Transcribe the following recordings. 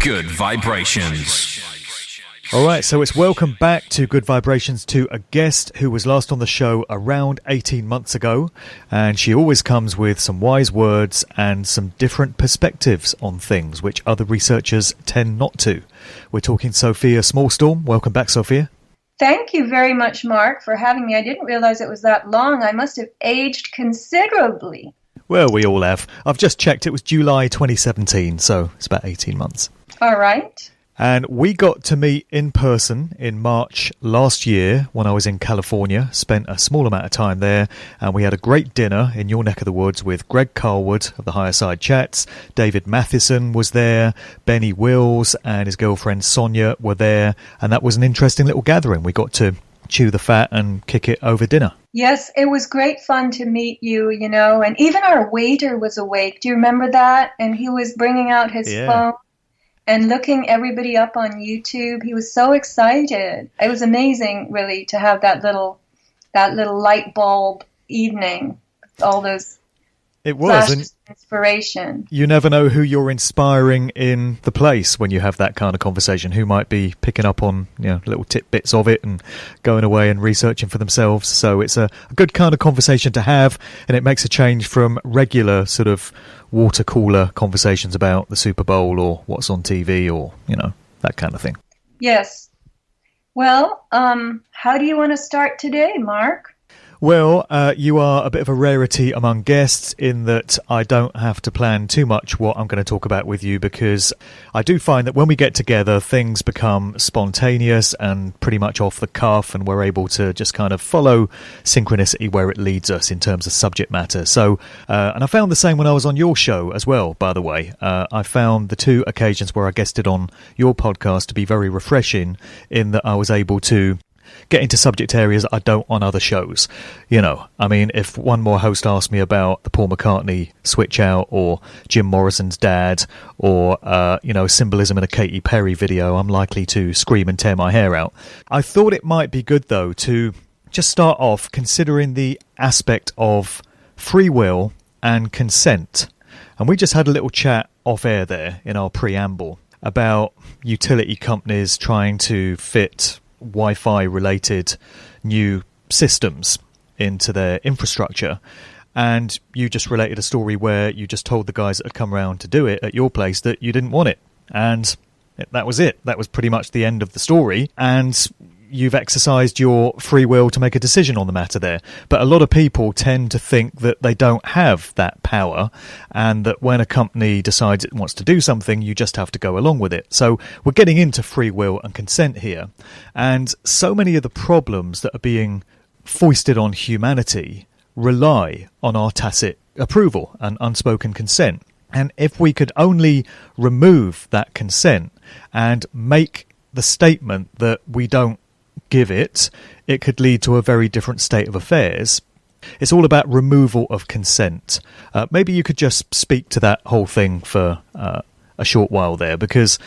Good Vibrations. All right, so it's welcome back to Good Vibrations to a guest who was last on the show around 18 months ago, and she always comes with some wise words and some different perspectives on things, which other researchers tend not to. We're talking Sofia Smallstorm. Welcome back, Sofia. Thank you very much, Mark, for having me. I didn't realize it was that long. I must have aged considerably. Well, we all have. I've just checked. It was July 2017, so it's about 18 months. All right. And we got to meet in person in March last year when I was in California, spent a small amount of time there, and we had a great dinner in your neck of the woods with Greg Carlwood of the Higher Side Chats. David Matheson was there, Benny Wills and his girlfriend Sonia were there, and that was an interesting little gathering. We got to chew the fat and kick it over dinner. Yes, it was great fun to meet you, and even our waiter was awake. Do you remember that? And he was bringing out his phone and looking everybody up on YouTube. He was so excited. It was amazing, really, to have that little light bulb evening. All those flashes of inspiration. You never know who you're inspiring in the place when you have that kind of conversation. Who might be picking up on little tidbits of it and going away and researching for themselves. So it's a good kind of conversation to have, and it makes a change from regular sort of water cooler conversations about the Super Bowl or what's on TV or that kind of thing. Yes. Well, how do you want to start today, Mark? Well, you are a bit of a rarity among guests in that I don't have to plan too much what I'm going to talk about with you, because I do find that when we get together, things become spontaneous and pretty much off the cuff, and we're able to just kind of follow synchronicity where it leads us in terms of subject matter. So, and I found the same when I was on your show as well, by the way. I found the two occasions where I guested on your podcast to be very refreshing in that I was able to get into subject areas I don't on other shows. I mean, if one more host asked me about the Paul McCartney switch out or Jim Morrison's dad or, symbolism in a Katy Perry video, I'm likely to scream and tear my hair out. I thought it might be good, though, to just start off considering the aspect of free will and consent. And we just had a little chat off air there in our preamble about utility companies trying to fit Wi-Fi related new systems into their infrastructure, and you just related a story where you just told the guys that had come around to do it at your place that you didn't want it, and that was it. That was pretty much the end of the story, and you've exercised your free will to make a decision on the matter there. But a lot of people tend to think that they don't have that power, and that when a company decides it wants to do something, you just have to go along with it. So we're getting into free will and consent here, and so many of the problems that are being foisted on humanity rely on our tacit approval and unspoken consent. And if we could only remove that consent and make the statement that we don't give it, it could lead to a very different state of affairs. It's all about removal of consent. Maybe you could just speak to that whole thing for a short while there, because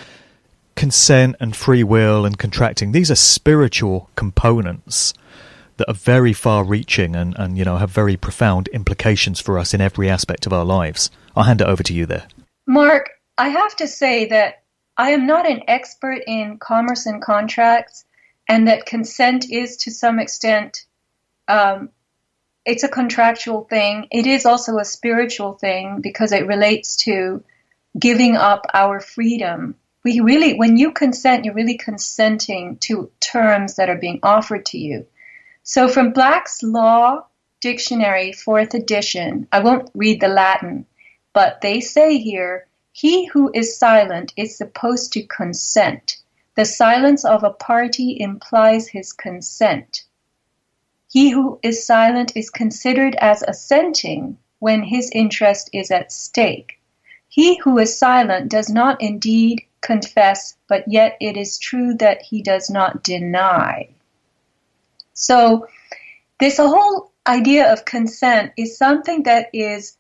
consent and free will and contracting, these are spiritual components that are very far-reaching and have very profound implications for us in every aspect of our lives. I'll hand it over to you there. Mark, I have to say that I am not an expert in commerce and contracts, and that consent is to some extent, it's a contractual thing. It is also a spiritual thing because it relates to giving up our freedom. When you consent, you're really consenting to terms that are being offered to you. So from Black's Law Dictionary, 4th edition, I won't read the Latin, but they say here, he who is silent is supposed to consent. The silence of a party implies his consent. He who is silent is considered as assenting when his interest is at stake. He who is silent does not indeed confess, but yet it is true that he does not deny. So this whole idea of consent is something that is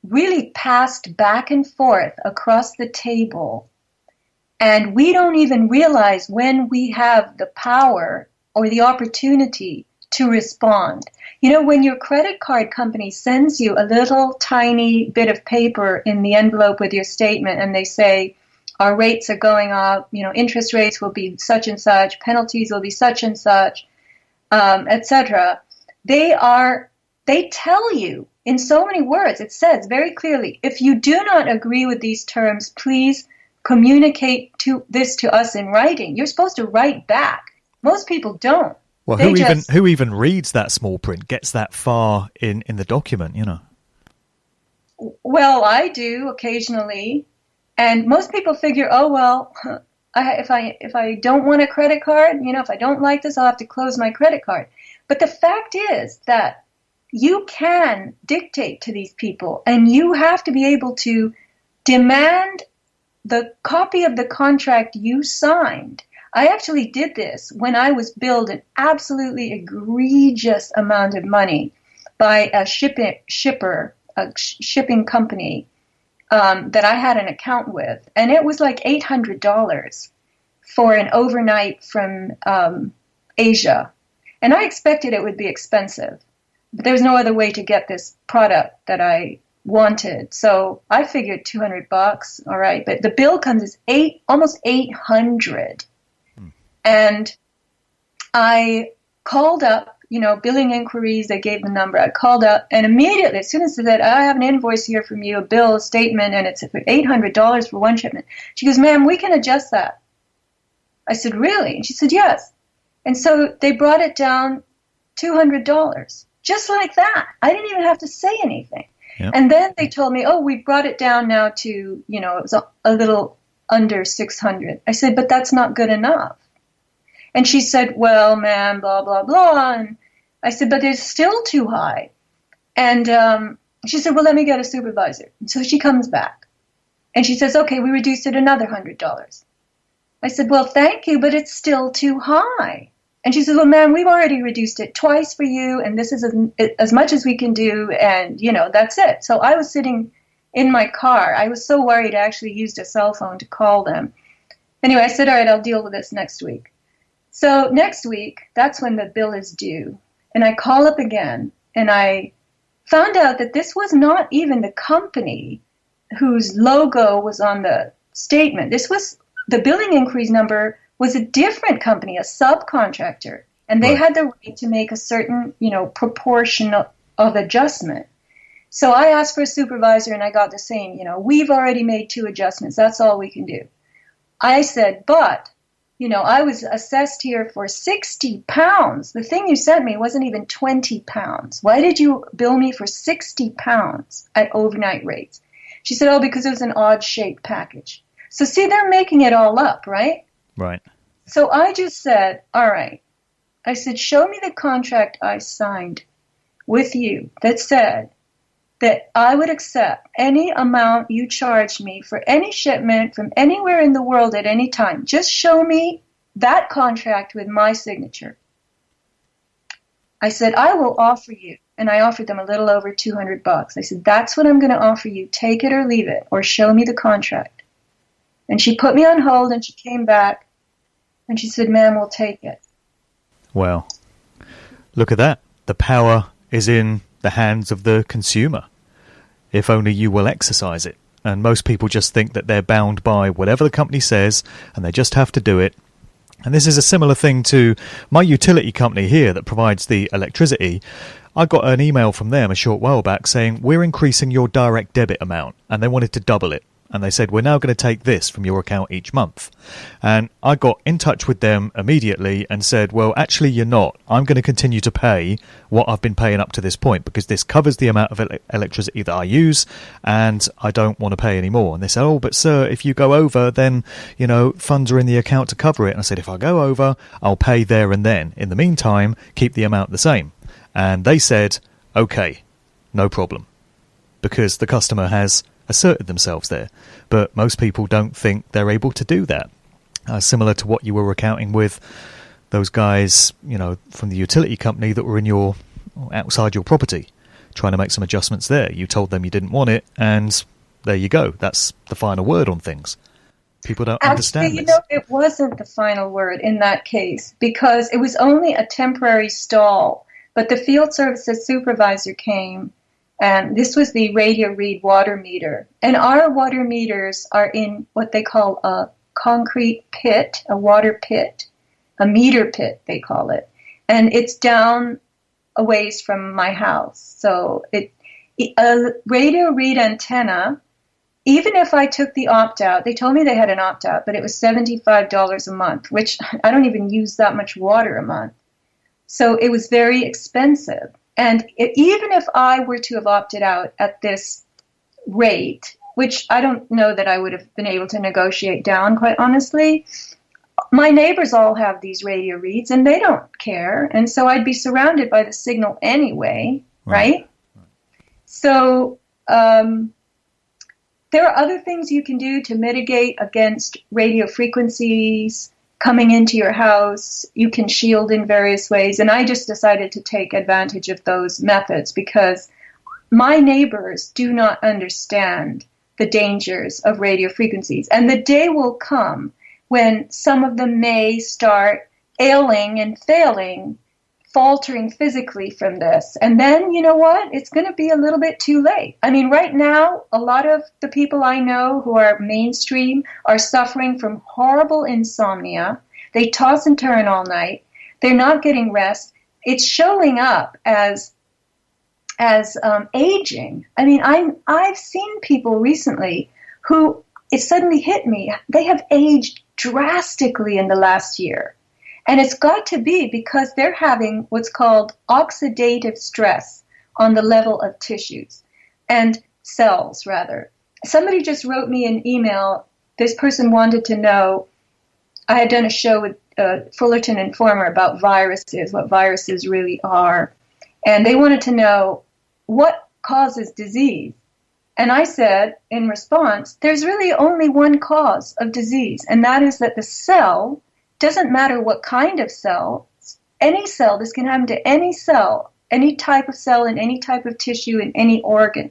really passed back and forth across the table. And we don't even realize when we have the power or the opportunity to respond. When your credit card company sends you a little tiny bit of paper in the envelope with your statement and they say, our rates are going up, interest rates will be such and such, penalties will be such and such, etc. They tell you in so many words, it says very clearly, if you do not agree with these terms, please communicate this to us in writing. You're supposed to write back. Most people don't. Well, who even reads that small print, gets that far in the document, Well, I do occasionally. And most people figure, oh, well, if I don't want a credit card, if I don't like this, I'll have to close my credit card. But the fact is that you can dictate to these people, and you have to be able to demand the copy of the contract you signed. I actually did this when I was billed an absolutely egregious amount of money by a shipping company that I had an account with, and it was like $800 for an overnight from Asia. And I expected it would be expensive, but there was no other way to get this product that I wanted. So I figured $200, all right. But the bill comes as almost $800, and I called up. Billing inquiries, they gave the number. I called up, and immediately, as soon as they said, I have an invoice here from you, a bill, a statement, and it's $800 for one shipment. She goes, ma'am, we can adjust that. I said, really? And she said, yes. And so they brought it down $200, just like that. I didn't even have to say anything. Yep. And then they told me, we brought it down now to, it was a little under $600. I said, but that's not good enough. And she said, well, ma'am, blah, blah, blah. And I said, but it's still too high. And she said, well, let me get a supervisor. And so she comes back. And she says, okay, we reduced it another $100. I said, well, thank you, but it's still too high. And she said, well, ma'am, we've already reduced it twice for you, and this is as much as we can do, and, that's it. So I was sitting in my car. I was so worried I actually used a cell phone to call them. Anyway, I said, all right, I'll deal with this next week. So next week, that's when the bill is due. And I call up again, and I found out that this was not even the company whose logo was on the statement. This was the billing inquiries number was a different company, a subcontractor, and they had the right to make a certain, proportion of adjustment. So I asked for a supervisor, and I got the same, we've already made 2 adjustments. That's all we can do. I said, but I was assessed here for £60. The thing you sent me wasn't even £20. Why did you bill me for £60 at overnight rates? She said, because it was an odd-shaped package. So see, they're making it all up, right? Right. So I just said, all right. I said, show me the contract I signed with you that said that I would accept any amount you charged me for any shipment from anywhere in the world at any time. Just show me that contract with my signature. I said, I will offer you, and I offered them a little over $200. I said, that's what I'm going to offer you. Take it or leave it, or show me the contract. And she put me on hold, and she came back, and she said, ma'am, we'll take it. Well, look at that. The power is in the hands of the consumer, if only you will exercise it. And most people just think that they're bound by whatever the company says, and they just have to do it. And this is a similar thing to my utility company here that provides the electricity. I got an email from them a short while back saying, we're increasing your direct debit amount, and they wanted to double it. And they said, we're now going to take this from your account each month. And I got in touch with them immediately and said, well, actually, you're not. I'm going to continue to pay what I've been paying up to this point because this covers the amount of electricity that I use, and I don't want to pay any more. And they said, but sir, if you go over, then, funds are in the account to cover it. And I said, if I go over, I'll pay there and then. In the meantime, keep the amount the same. And they said, okay, no problem, because the customer has asserted themselves there. But most people don't think they're able to do that. Similar to what you were recounting with those guys, from the utility company that were outside your property, trying to make some adjustments there. You told them you didn't want it, and there you go. That's the final word on things. People don't understand this. It wasn't the final word in that case because it was only a temporary stall. But the field services supervisor came And this was the radio read water meter. And our water meters are in what they call a concrete pit, a water pit, a meter pit, they call it. And it's down a ways from my house. So a radio read antenna, even if I took the opt-out, they told me they had an opt-out, but it was $75 a month, which I don't even use that much water a month. So it was very expensive. And even if I were to have opted out at this rate, which I don't know that I would have been able to negotiate down, quite honestly, my neighbors all have these radio reads and they don't care. And so I'd be surrounded by the signal anyway, right? So there are other things you can do to mitigate against radio frequencies coming into your house. You can shield in various ways. And I just decided to take advantage of those methods because my neighbors do not understand the dangers of radio frequencies. And the day will come when some of them may start ailing and failing, faltering physically from this. And then, you know what? It's going to be a little bit too late. I mean, right now, a lot of the people I know who are mainstream are suffering from horrible insomnia. They toss and turn all night. They're not getting rest. It's showing up as aging. I mean, I've seen people recently who, it suddenly hit me, they have aged drastically in the last year. And it's got to be because they're having what's called oxidative stress on the level of tissues and cells, rather. Somebody just wrote me an email. This person wanted to know, I had done a show with Fullerton Informer about viruses, what viruses really are. And they wanted to know what causes disease. And I said, in response, there's really only one cause of disease, and that is that the cell, doesn't matter what kind of cell, any cell, this can happen to any cell, any type of cell in any type of tissue in any organ.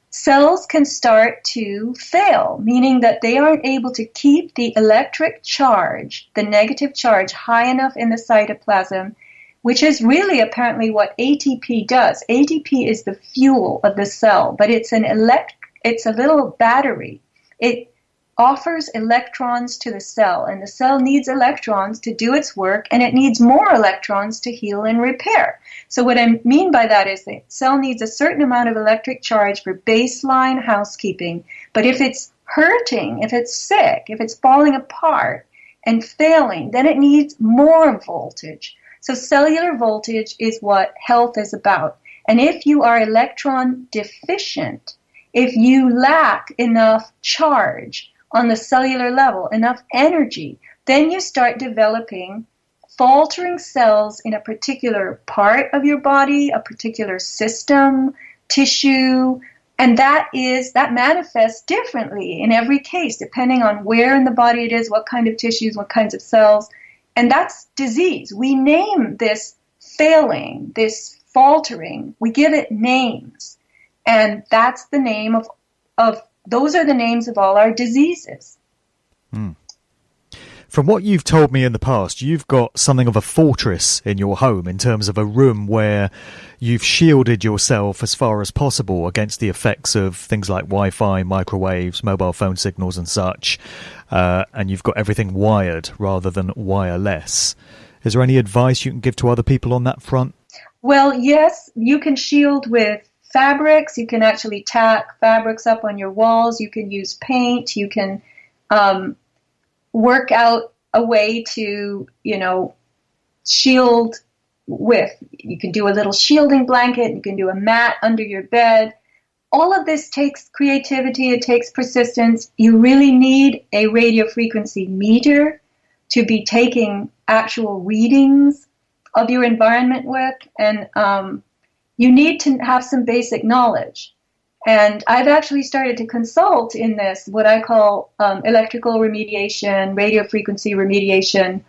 Cells can start to fail, meaning that they aren't able to keep the electric charge, the negative charge, high enough in the cytoplasm, which is really apparently what ATP does. ATP is the fuel of the cell, but it's a little battery. It offers electrons to the cell, and the cell needs electrons to do its work, and it needs more electrons to heal and repair. So what I mean by that is the cell needs a certain amount of electric charge for baseline housekeeping, but if it's hurting, if it's sick, if it's falling apart and failing, then it needs more voltage. So cellular voltage is what health is about. And if you are electron deficient, if you lack enough charge on the cellular level, enough energy, then you start developing faltering cells in a particular part of your body, a particular system, tissue, and that manifests differently in every case, depending on where in the body it is, what kind of tissues, what kinds of cells, and that's disease. We name this failing, this faltering, we give it names, and that's the name of those are the names of all our diseases. From what you've told me in the past, you've got something of a fortress in your home in terms of a room where you've shielded yourself as far as possible against the effects of things like Wi-Fi, microwaves, mobile phone signals and such, and you've got everything wired rather than wireless. Is there any advice you can give to other people on that front? Well, yes, you can shield with fabrics. You can actually tack fabrics up on your walls. You can use paint. You can work out a way to, shield with. You can do a little shielding blanket. You can do a mat under your bed. All of this takes creativity. It takes persistence. You really need a radio frequency meter to be taking actual readings of your environment with, and you need to have some basic knowledge. And I've actually started to consult in this, what I call electrical remediation, radio frequency remediation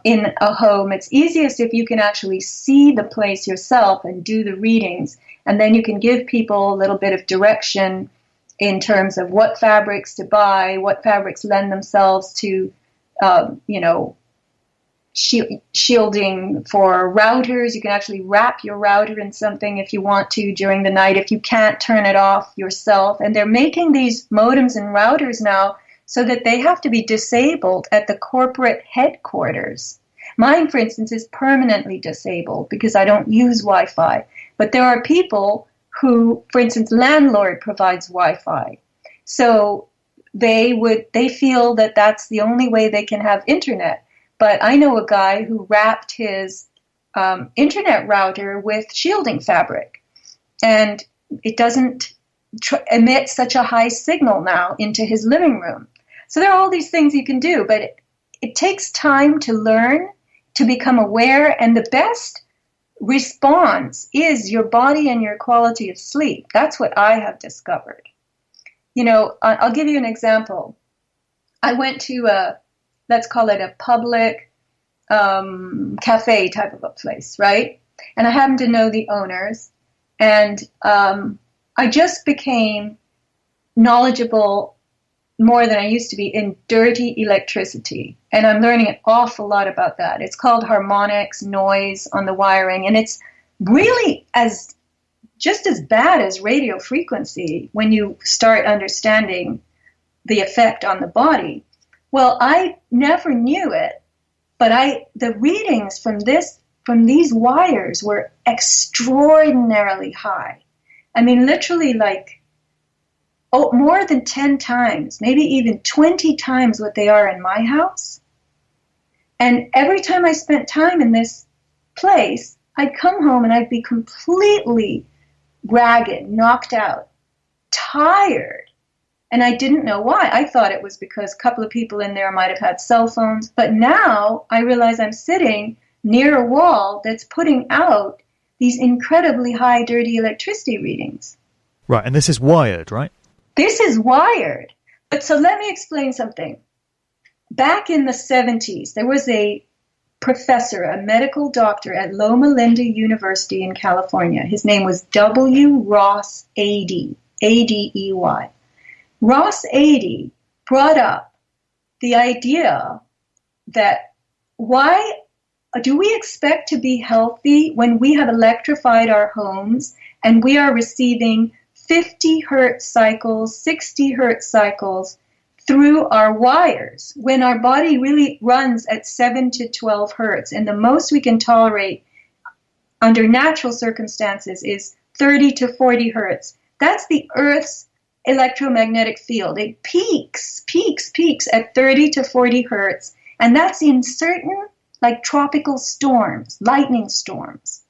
in a home. It's easiest if you can actually see the place yourself and do the readings, and then you can give people a little bit of direction in terms of what fabrics to buy, what fabrics lend themselves to, shielding for routers. You can actually wrap your router in something if you want to during the night, if you can't turn it off yourself. And they're making these modems and routers now so that they have to be disabled at the corporate headquarters. Mine, for instance, is permanently disabled because I don't use Wi-Fi. But there are people who, for instance, landlord provides Wi-Fi. So they feel that that's the only way they can have internet. But I know a guy who wrapped his internet router with shielding fabric, and it doesn't emit such a high signal now into his living room. So there are all these things you can do, but it takes time to learn, to become aware, and the best response is your body and your quality of sleep. That's what I have discovered. You know, I'll give you an example. I went to let's call it a public cafe type of a place, right? And I happen to know the owners, and I just became knowledgeable more than I used to be in dirty electricity. And I'm learning an awful lot about that. It's called harmonics, noise on the wiring, and it's really just as bad as radio frequency when you start understanding the effect on the body. Well, I never knew it, but the readings from these wires were extraordinarily high. I mean, literally more than 10 times, maybe even 20 times what they are in my house. And every time I spent time in this place, I'd come home and I'd be completely ragged, knocked out, tired. And I didn't know why. I thought it was because a couple of people in there might have had cell phones. But now I realize I'm sitting near a wall that's putting out these incredibly high dirty electricity readings. Right, and this is wired, right? This is wired. But so let me explain something. Back in the 70s, there was a professor, a medical doctor at Loma Linda University in California. His name was W. Ross Adey, A-D-E-Y. Ross Adey brought up the idea that why do we expect to be healthy when we have electrified our homes and we are receiving 50 hertz cycles, 60 hertz cycles through our wires, when our body really runs at 7 to 12 hertz, and the most we can tolerate under natural circumstances is 30 to 40 hertz. That's the Earth's electromagnetic field. It peaks at 30 to 40 hertz, and that's in certain tropical storms, lightning storms.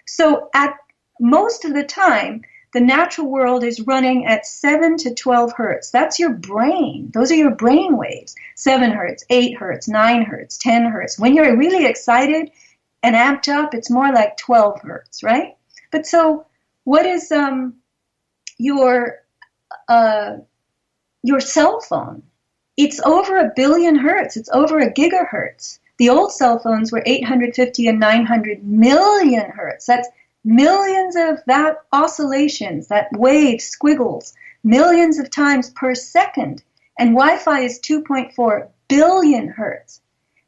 So at most of the time, the natural world is running at 7 to 12 hertz. That's your brain. Those are your brain waves. 7 hertz, 8 hertz, 9 hertz, 10 hertz. When you're really excited and amped up, it's more like 12 hertz, right? But so what is your cell phone? It's over 1 billion hertz. It's over 1 gigahertz. The old cell phones were 850 and 900 million hertz. That's millions of that oscillations, that wave squiggles, millions of times per second. And Wi-Fi is 2.4 billion hertz.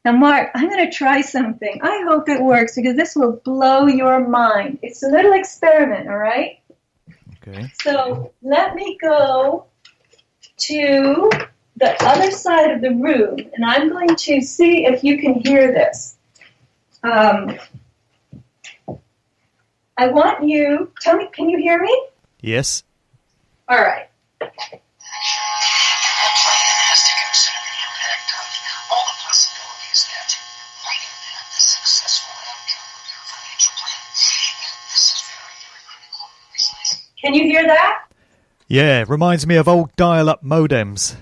Now, Mark, I'm going to try something. I hope it works because this will blow your mind. It's a little experiment, all right? Okay. So let me go to the other side of the room, and I'm going to see if you can hear this. I want you, tell me, can you hear me? Yes. All right. That plan has to consider the impact of all the possibilities that might impact the successful outcome of your financial plan. And this is very, very critical and precise. Can you hear that? Yeah, reminds me of old dial-up modems.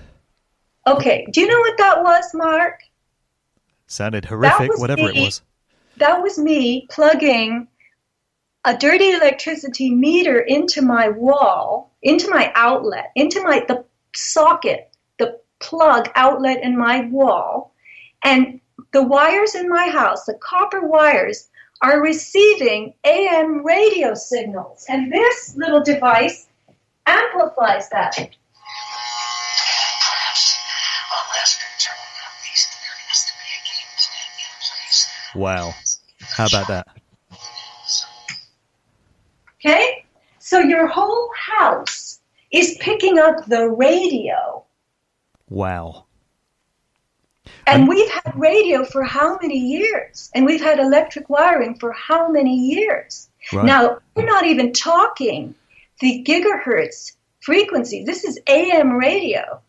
Okay, do you know what that was, Mark? Sounded horrific, whatever it was. That was me plugging a dirty electricity meter into my wall, into my outlet, into the socket, the plug outlet in my wall. And the wires in my house, the copper wires, are receiving AM radio signals. And this little device amplifies that. Perhaps, last but certainly not least, there has to be a game plan in place Wow. How about that? Okay? So your whole house is picking up the radio. Wow. And we've had radio for how many years? And we've had electric wiring for how many years? Right. Now, we're not even talking the gigahertz frequency. This is AM radio.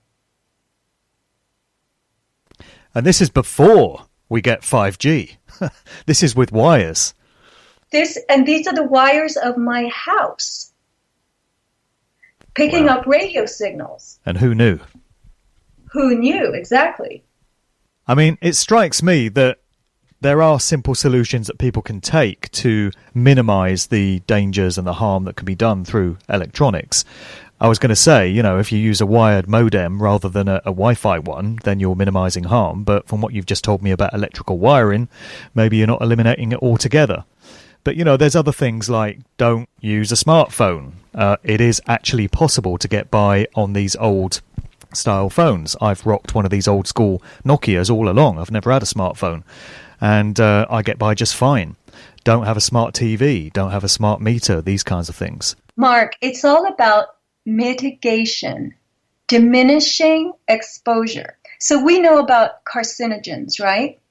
And this is before we get 5G. This is with wires. These are the wires of my house, picking up radio signals. And who knew? Who knew? Exactly. I mean, it strikes me that there are simple solutions that people can take to minimize the dangers and the harm that can be done through electronics. I was going to say, if you use a wired modem rather than a Wi-Fi one, then you're minimizing harm. But from what you've just told me about electrical wiring, maybe you're not eliminating it altogether. But, there's other things like don't use a smartphone. It is actually possible to get by on these old style phones. I've rocked one of these old school Nokias all along. I've never had a smartphone. And I get by just fine. Don't have a smart TV. Don't have a smart meter. These kinds of things. Mark, it's all about mitigation, diminishing exposure. So we know about carcinogens, right?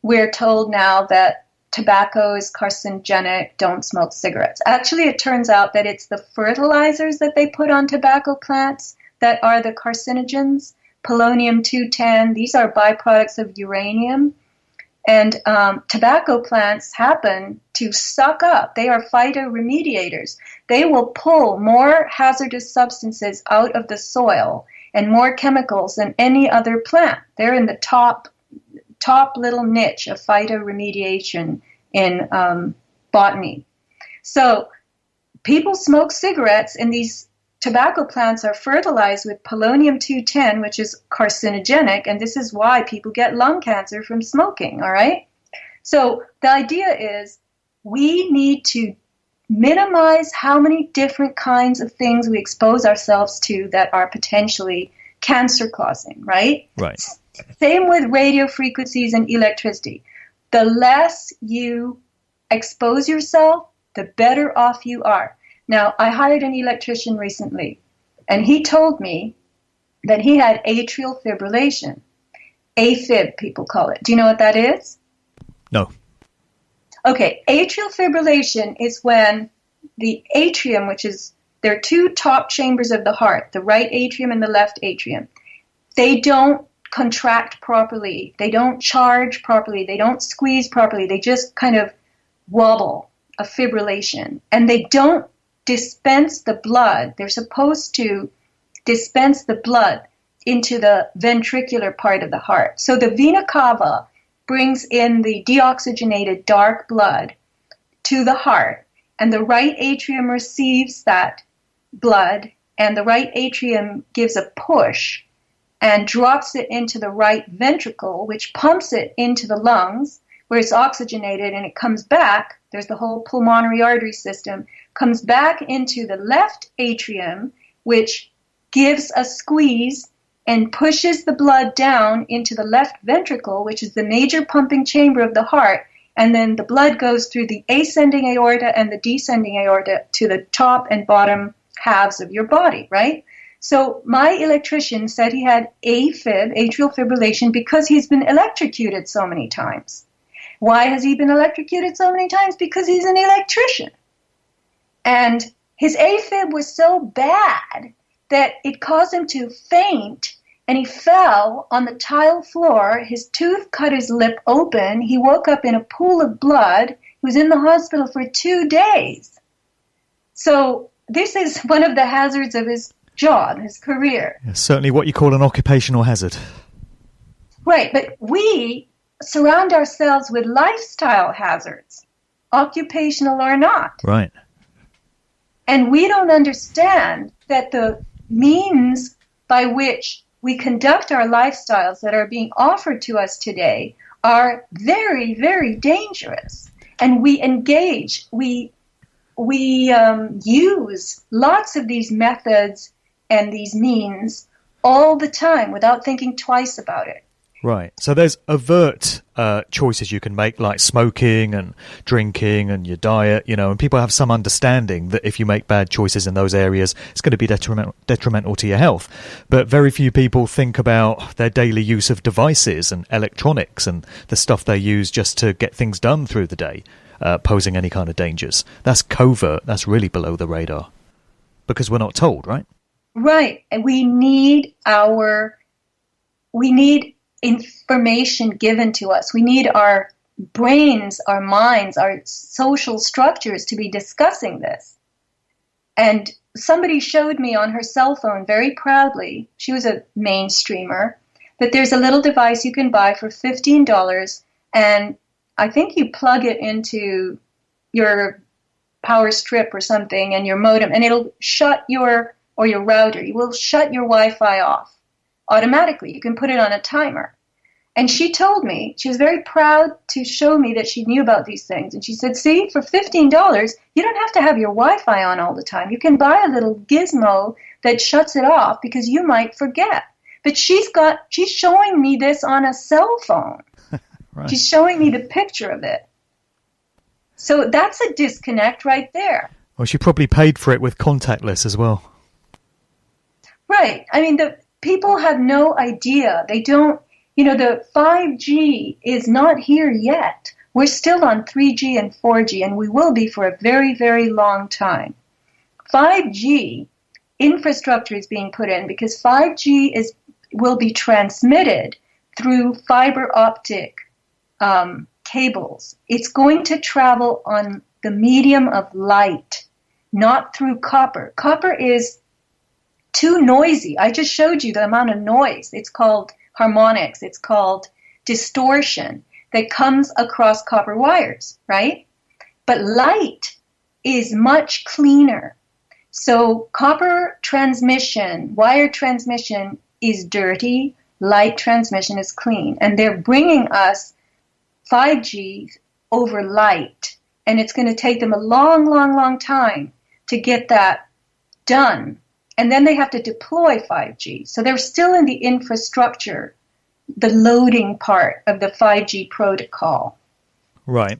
We're told now that tobacco is carcinogenic, don't smoke cigarettes. Actually, it turns out that it's the fertilizers that they put on tobacco plants that are the carcinogens. Polonium-210, these are byproducts of uranium. And tobacco plants happen to suck up. They are phytoremediators. They will pull more hazardous substances out of the soil and more chemicals than any other plant. They're in the top little niche of phytoremediation in botany. So people smoke cigarettes, and these tobacco plants are fertilized with polonium-210, which is carcinogenic, and this is why people get lung cancer from smoking, all right? So the idea is we need to minimize how many different kinds of things we expose ourselves to that are potentially cancer-causing, right? Right. Same with radio frequencies and electricity. The less you expose yourself, the better off you are. Now, I hired an electrician recently, and he told me that he had atrial fibrillation. AFib, people call it. Do you know what that is? No. Okay, atrial fibrillation is when the atrium, there are two top chambers of the heart, the right atrium and the left atrium. They don't contract properly. They don't charge properly. They don't squeeze properly. They just kind of wobble, a fibrillation. And they don't dispense the blood. They're supposed to dispense the blood into the ventricular part of the heart. So the vena cava brings in the deoxygenated dark blood to the heart, and the right atrium receives that blood, and the right atrium gives a push and drops it into the right ventricle, which pumps it into the lungs, where it's oxygenated, and it comes back. There's the whole pulmonary artery system, comes back into the left atrium, which gives a squeeze and pushes the blood down into the left ventricle, which is the major pumping chamber of the heart, and then the blood goes through the ascending aorta and the descending aorta to the top and bottom halves of your body, right? So my electrician said he had AFib, atrial fibrillation, because he's been electrocuted so many times. Why has he been electrocuted so many times? Because he's an electrician. And his AFib was so bad that it caused him to faint, and he fell on the tile floor. His tooth cut his lip open. He woke up in a pool of blood. He was in the hospital for 2 days. So this is one of the hazards of his job, his career. Yeah, certainly what you call an occupational hazard. Right, but we surround ourselves with lifestyle hazards, occupational or not. Right. And we don't understand that the means by which we conduct our lifestyles that are being offered to us today are very, very dangerous. And we engage, we use lots of these methods and these means all the time without thinking twice about it. Right. So there's overt choices you can make, like smoking and drinking and your diet, and people have some understanding that if you make bad choices in those areas, it's going to be detrimental to your health. But very few people think about their daily use of devices and electronics and the stuff they use just to get things done through the day, posing any kind of dangers. That's covert. That's really below the radar because we're not told, right? Right. And we need information given to us. We need our brains, our minds, our social structures to be discussing this. And somebody showed me on her cell phone very proudly, she was a mainstreamer, that there's a little device you can buy for $15, and I think you plug it into your power strip or something and your modem, and it'll shut your router. You will shut your Wi-Fi off automatically. You can put it on a timer. And she told me, she was very proud to show me that she knew about these things. And she said, see, for $15, you don't have to have your Wi-Fi on all the time. You can buy a little gizmo that shuts it off because you might forget. But she's showing me this on a cell phone. Right. She's showing me the picture of it. So that's a disconnect right there. Well, she probably paid for it with contactless as well. Right. I mean, the people have no idea. They don't. The 5G is not here yet. We're still on 3G and 4G, and we will be for a very, very long time. 5G infrastructure is being put in because 5G will be transmitted through fiber optic cables. It's going to travel on the medium of light, not through copper. Copper is too noisy. I just showed you the amount of noise. It's called harmonics. It's called distortion that comes across copper wires, right? But light is much cleaner. So copper transmission, wire transmission is dirty, light transmission is clean. And they're bringing us 5G over light. And it's going to take them a long, long, long time to get that done. And then they have to deploy 5G. So they're still in the infrastructure, the loading part of the 5G protocol. Right.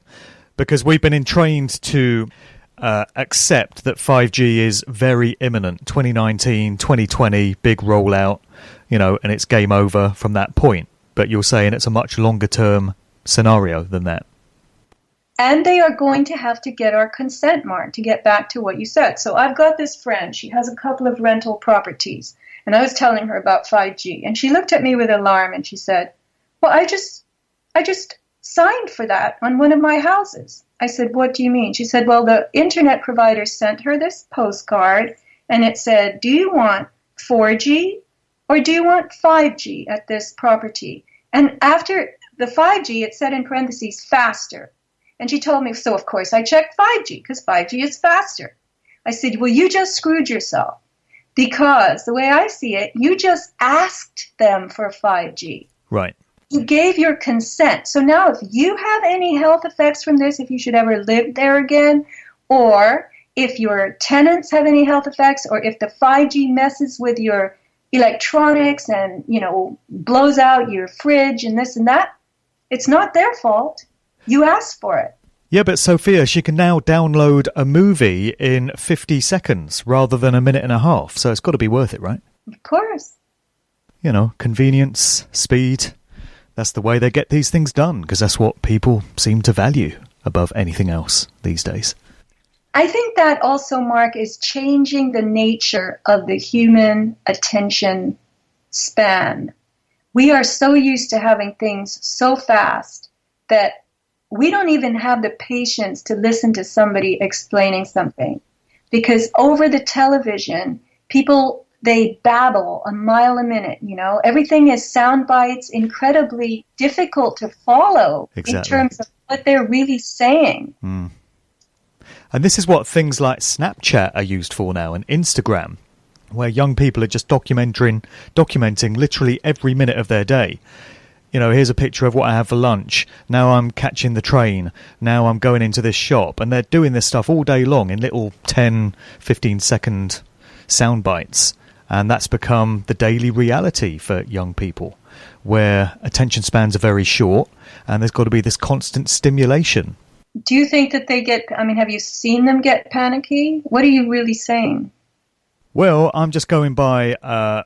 Because we've been entrained to accept that 5G is very imminent. 2019, 2020, big rollout, and it's game over from that point. But you're saying it's a much longer term scenario than that. And they are going to have to get our consent, Mark, to get back to what you said. So I've got this friend. She has a couple of rental properties. And I was telling her about 5G. And she looked at me with alarm and she said, well, I just signed for that on one of my houses. I said, what do you mean? She said, well, the internet provider sent her this postcard. And it said, do you want 4G or do you want 5G at this property? And after the 5G, it said in parentheses, faster. And she told me, so of course I checked 5G because 5G is faster. I said, well, you just screwed yourself because the way I see it, you just asked them for 5G. Right. You gave your consent. So now if you have any health effects from this, if you should ever live there again, or if your tenants have any health effects, or if the 5G messes with your electronics and, blows out your fridge and this and that, it's not their fault. You asked for it. Yeah, but Sophia, she can now download a movie in 50 seconds rather than a minute and a half. So it's got to be worth it, right? Of course. Convenience, speed. That's the way they get these things done because that's what people seem to value above anything else these days. I think that also, Mark, is changing the nature of the human attention span. We are so used to having things so fast that we don't even have the patience to listen to somebody explaining something. Because over the television, people, they babble a mile a minute, Everything is sound bites, incredibly difficult to follow in terms of what they're really saying. Mm. And this is what things like Snapchat are used for now, and Instagram, where young people are just documenting literally every minute of their day. Here's a picture of what I have for lunch. Now I'm catching the train. Now I'm going into this shop. And they're doing this stuff all day long in little 10, 15-second sound bites. And that's become the daily reality for young people, where attention spans are very short, and there's got to be this constant stimulation. Do you think that they get, have you seen them get panicky? What are you really saying? Well, I'm just going by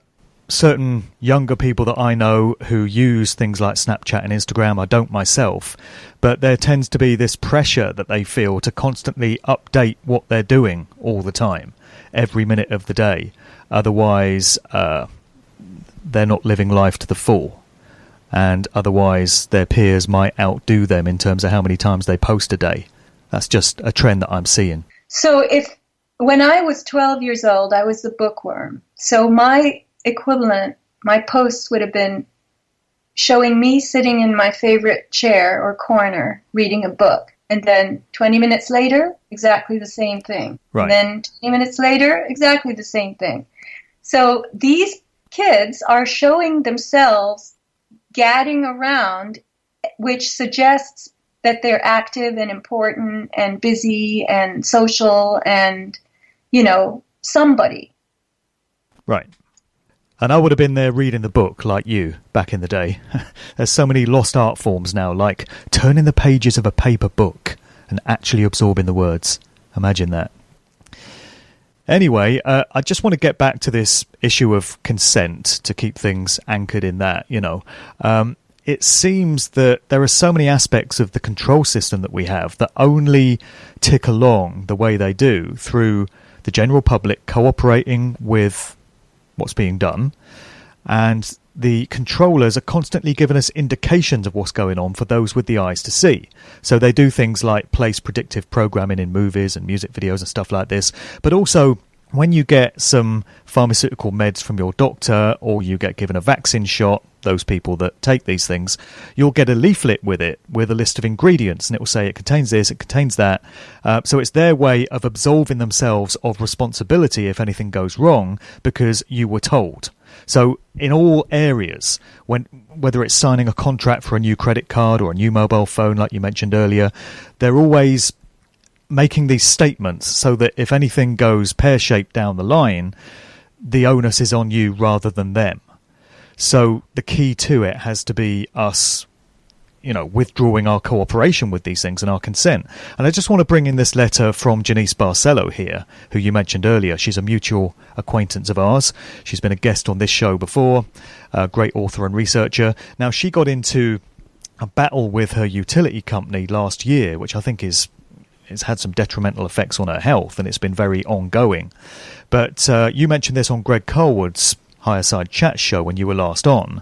certain younger people that I know who use things like Snapchat and Instagram. I don't myself, but there tends to be this pressure that they feel to constantly update what they're doing all the time, every minute of the day. Otherwise, they're not living life to the full. And otherwise, their peers might outdo them in terms of how many times they post a day. That's just a trend that I'm seeing. So when I was 12 years old, I was the bookworm. So my equivalent, my posts would have been showing me sitting in my favorite chair or corner reading a book. And then 20 minutes later, exactly the same thing. Right. And then 20 minutes later, exactly the same thing. So these kids are showing themselves gadding around, which suggests that they're active and important and busy and social and, somebody. Right. And I would have been there reading the book like you back in the day. There's so many lost art forms now, like turning the pages of a paper book and actually absorbing the words. Imagine that. Anyway, I just want to get back to this issue of consent to keep things anchored in that, It seems that there are so many aspects of the control system that we have that only tick along the way they do through the general public cooperating with what's being done, and the controllers are constantly giving us indications of what's going on for those with the eyes to see. So they do things like place predictive programming in movies and music videos and stuff like this, but also when you get some pharmaceutical meds from your doctor or you get given a vaccine shot, those people that take these things, you'll get a leaflet with it with a list of ingredients, and it will say it contains this, it contains that. So it's their way of absolving themselves of responsibility if anything goes wrong because you were told. So in all areas, whether it's signing a contract for a new credit card or a new mobile phone, like you mentioned earlier, they're always making these statements so that if anything goes pear-shaped down the line, the onus is on you rather than them. So the key to it has to be us, withdrawing our cooperation with these things and our consent. And I just want to bring in this letter from Janice Barcelo here, who you mentioned earlier. She's a mutual acquaintance of ours. She's been a guest on this show before, a great author and researcher. Now, she got into a battle with her utility company last year, which I think it's had some detrimental effects on her health, and it's been very ongoing. But you mentioned this on Greg Carwood's Higher Side Chat show when you were last on.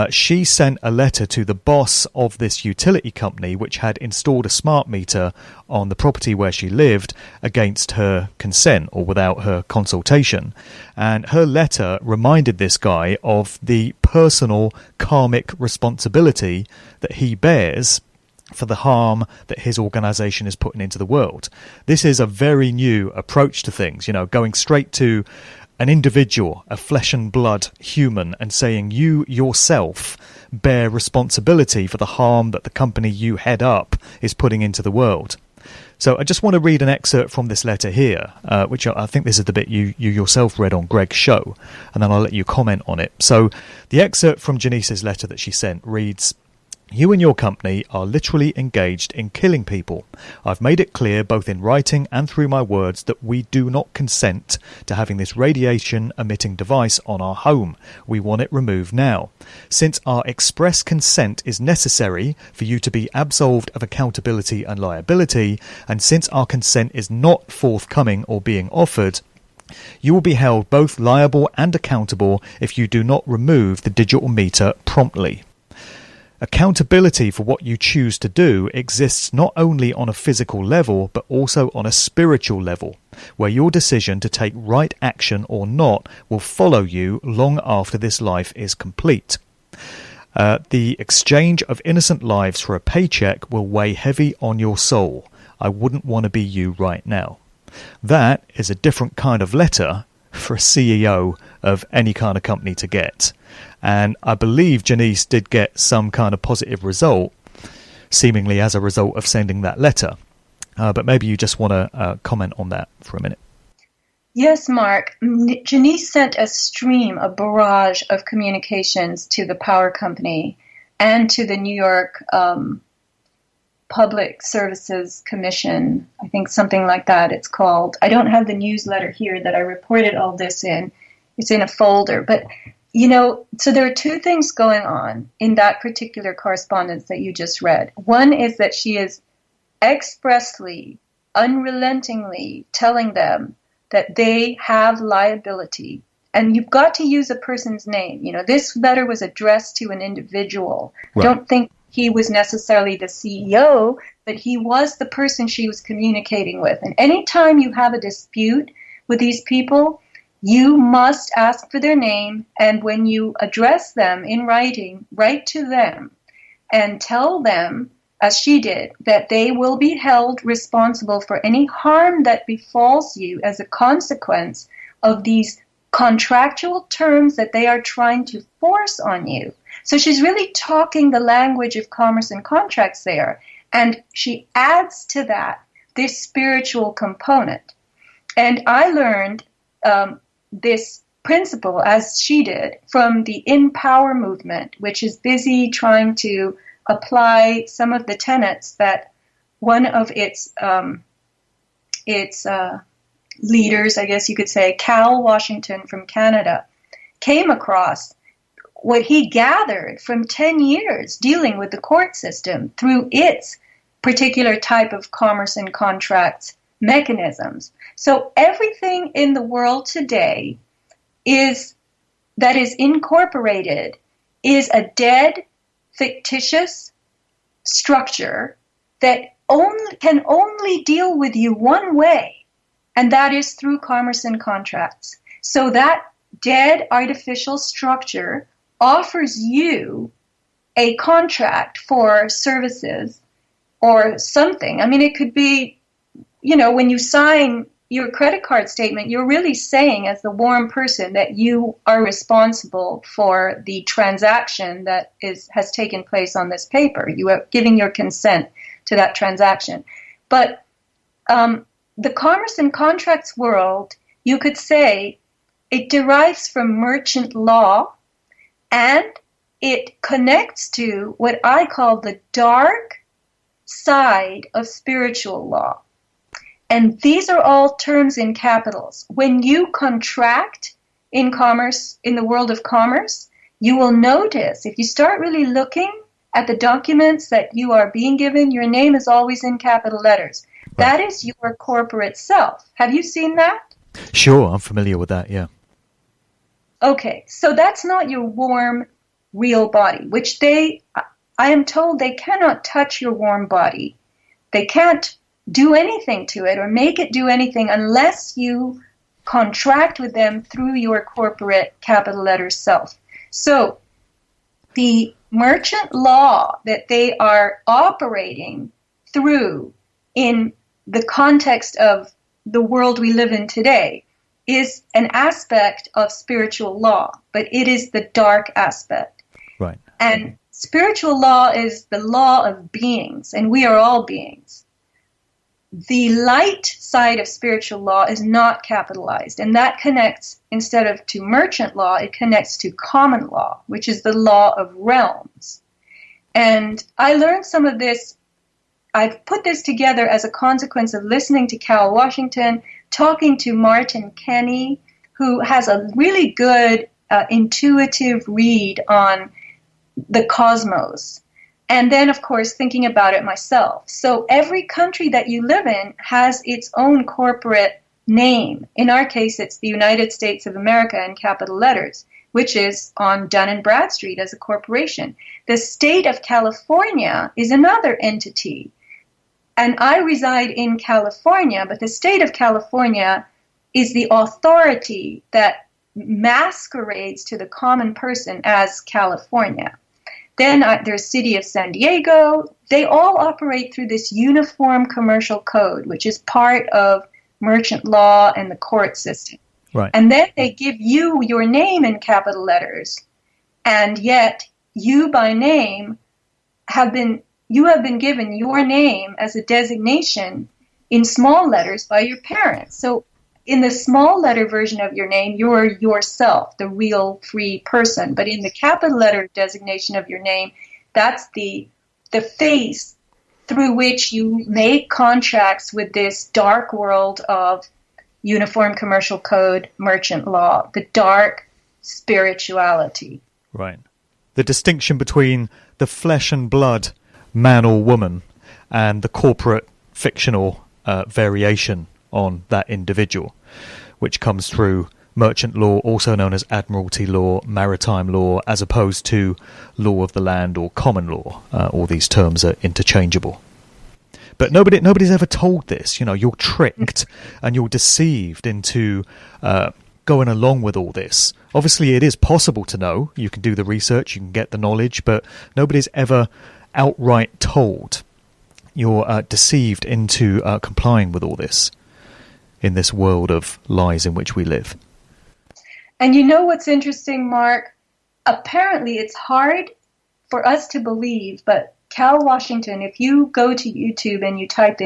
She sent a letter to the boss of this utility company, which had installed a smart meter on the property where she lived against her consent or without her consultation. And her letter reminded this guy of the personal karmic responsibility that he bears for the harm that his organisation is putting into the world. This is a very new approach to things, going straight to an individual, a flesh and blood human, and saying you yourself bear responsibility for the harm that the company you head up is putting into the world. So I just want to read an excerpt from this letter here, which I think this is the bit you yourself read on Greg's show, and then I'll let you comment on it. So the excerpt from Janice's letter that she sent reads, "You and your company are literally engaged in killing people. I've made it clear both in writing and through my words that we do not consent to having this radiation-emitting device on our home. We want it removed now. Since our express consent is necessary for you to be absolved of accountability and liability, and since our consent is not forthcoming or being offered, you will be held both liable and accountable if you do not remove the digital meter promptly. Accountability for what you choose to do exists not only on a physical level, but also on a spiritual level, where your decision to take right action or not will follow you long after this life is complete. The exchange of innocent lives for a paycheck will weigh heavy on your soul. I wouldn't want to be you right now." That is a different kind of letter for a CEO of any kind of company to get. And I believe Janice did get some kind of positive result, seemingly as a result of sending that letter. But maybe you just want to comment on that for a minute. Yes, Mark. Janice sent a barrage of communications to the power company and to the New York Public Services Commission. I think something like that it's called. I don't have the newsletter here that I reported all this in. It's in a folder. But, so there are two things going on in that particular correspondence that you just read. One is that she is expressly, unrelentingly telling them that they have liability. And you've got to use a person's name. This letter was addressed to an individual. Right. Don't think he was necessarily the CEO, but he was the person she was communicating with. And anytime you have a dispute with these people, you must ask for their name. And when you address them in writing, write to them and tell them, as she did, that they will be held responsible for any harm that befalls you as a consequence of these contractual terms that they are trying to force on you. So she's really talking the language of commerce and contracts there. And she adds to that this spiritual component. And I learned this principle, as she did, from the In Power movement, which is busy trying to apply some of the tenets that one of its leaders, I guess you could say, Cal Washington from Canada, came across what he gathered from 10 years dealing with the court system through its particular type of commerce and contracts mechanisms. So everything in the world today that is incorporated is a dead, fictitious structure that can only deal with you one way, and that is through commerce and contracts. So that dead artificial structure offers you a contract for services or something. I mean, it could be, when you sign your credit card statement, you're really saying as the warm person that you are responsible for the transaction that has taken place on this paper. You are giving your consent to that transaction. But the commerce and contracts world, you could say, it derives from merchant law, and it connects to what I call the dark side of spiritual law. And these are all terms in capitals. When you contract in commerce, in the world of commerce, you will notice, if you start really looking at the documents that you are being given, your name is always in capital letters. Right. That is your corporate self. Have you seen that? Sure, I'm familiar with that, yeah. Okay, so that's not your warm, real body, which I am told they cannot touch your warm body. They can't do anything to it or make it do anything unless you contract with them through your corporate capital letter self. So the merchant law that they are operating through in the context of the world we live in today is an aspect of spiritual law, but it is the dark aspect. Right. And spiritual law is the law of beings, and we are all beings. The light side of spiritual law is not capitalized, and that connects, instead of to merchant law, it connects to common law, which is the law of realms. And I learned some of this. I've put this together as a consequence of listening to Cal Washington, talking to Martin Kenny, who has a really good intuitive read on the cosmos. And then, of course, thinking about it myself. So every country that you live in has its own corporate name. In our case, it's the United States of America in capital letters, which is on Dun & Bradstreet as a corporation. The state of California is another entity. And I reside in California, but the state of California is the authority that masquerades to the common person as California. Then there's City of San Diego. They all operate through this uniform commercial code, which is part of merchant law and the court system. Right. And then they give you your name in capital letters, and yet you by name have been given your name as a designation in small letters by your parents. So in the small letter version of your name, you're yourself, the real free person. But in the capital letter designation of your name, that's the face through which you make contracts with this dark world of uniform commercial code, merchant law, the dark spirituality. Right. The distinction between the flesh and blood man or woman and the corporate fictional variation on that individual, which comes through merchant law, also known as admiralty law, maritime law, as opposed to law of the land or common law. All these terms are interchangeable. But nobody's ever told this. You know, you're tricked and you're deceived into going along with all this. Obviously, it is possible to know. You can do the research, you can get the knowledge, but nobody's ever outright told. You're deceived into complying with all this in this world of lies in which we live. And you know what's interesting, Mark? Apparently, it's hard for us to believe, but Cal Washington, if you go to YouTube and you type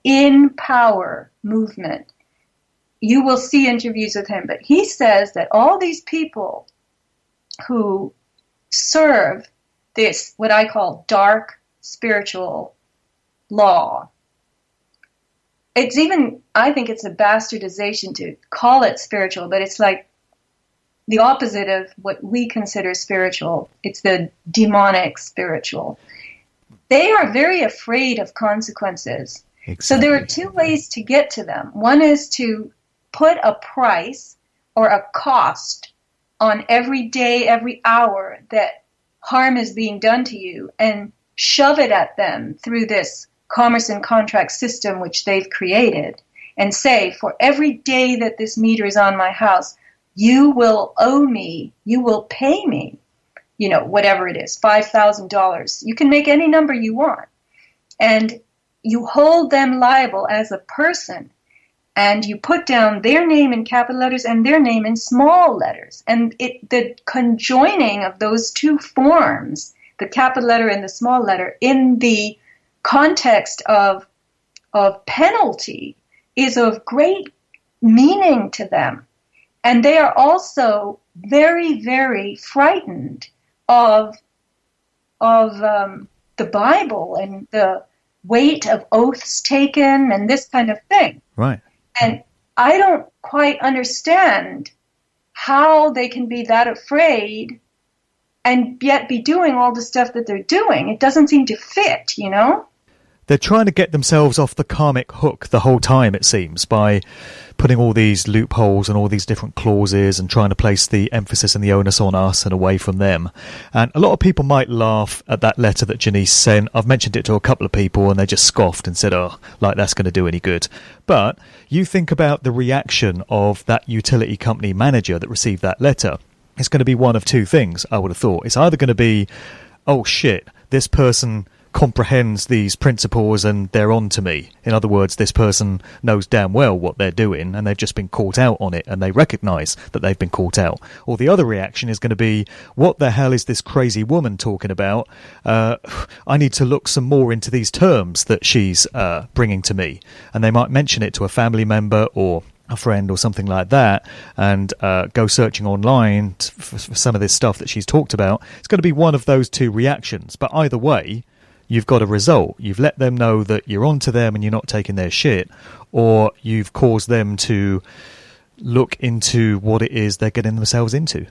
in power movement, you will see interviews with him. But he says that all these people who serve this, what I call dark spiritual law, it's even, I think it's a bastardization to call it spiritual, but it's like the opposite of what we consider spiritual. It's the demonic spiritual. They are very afraid of consequences. Exactly. So there are two ways to get to them. One is to put a price or a cost on every day, every hour that harm is being done to you and shove it at them through this commerce and contract system which they've created and say, for every day that this meter is on my house, you will owe me, you will pay me, you know, whatever it is, $5,000. You can make any number you want. And you hold them liable as a person. And you put down their name in capital letters and their name in small letters. And the conjoining of those two forms, the capital letter and the small letter, in the context of penalty is of great meaning to them. And they are also very, very frightened of the Bible and the weight of oaths taken and this kind of thing. Right. And I don't quite understand how they can be that afraid and yet be doing all the stuff that they're doing. It doesn't seem to fit, you know? They're trying to get themselves off the karmic hook the whole time, it seems, by putting all these loopholes and all these different clauses and trying to place the emphasis and the onus on us and away from them. And a lot of people might laugh at that letter that Janice sent. I've mentioned it to a couple of people and they just scoffed and said, oh, like that's going to do any good. But you think about the reaction of that utility company manager that received that letter. It's going to be one of two things, I would have thought. It's either going to be, oh shit, this person comprehends these principles and they're on to me. In other words, this person knows damn well what they're doing and they've just been caught out on it and they recognize that they've been caught out. Or the other reaction is going to be, what the hell is this crazy woman talking about? I need to look some more into these terms that she's bringing to me. And they might mention it to a family member or a friend or something like that and go searching online for some of this stuff that she's talked about. It's going to be one of those two reactions. But either way, you've got a result. You've let them know that you're onto them and you're not taking their shit, or you've caused them to look into what it is they're getting themselves into.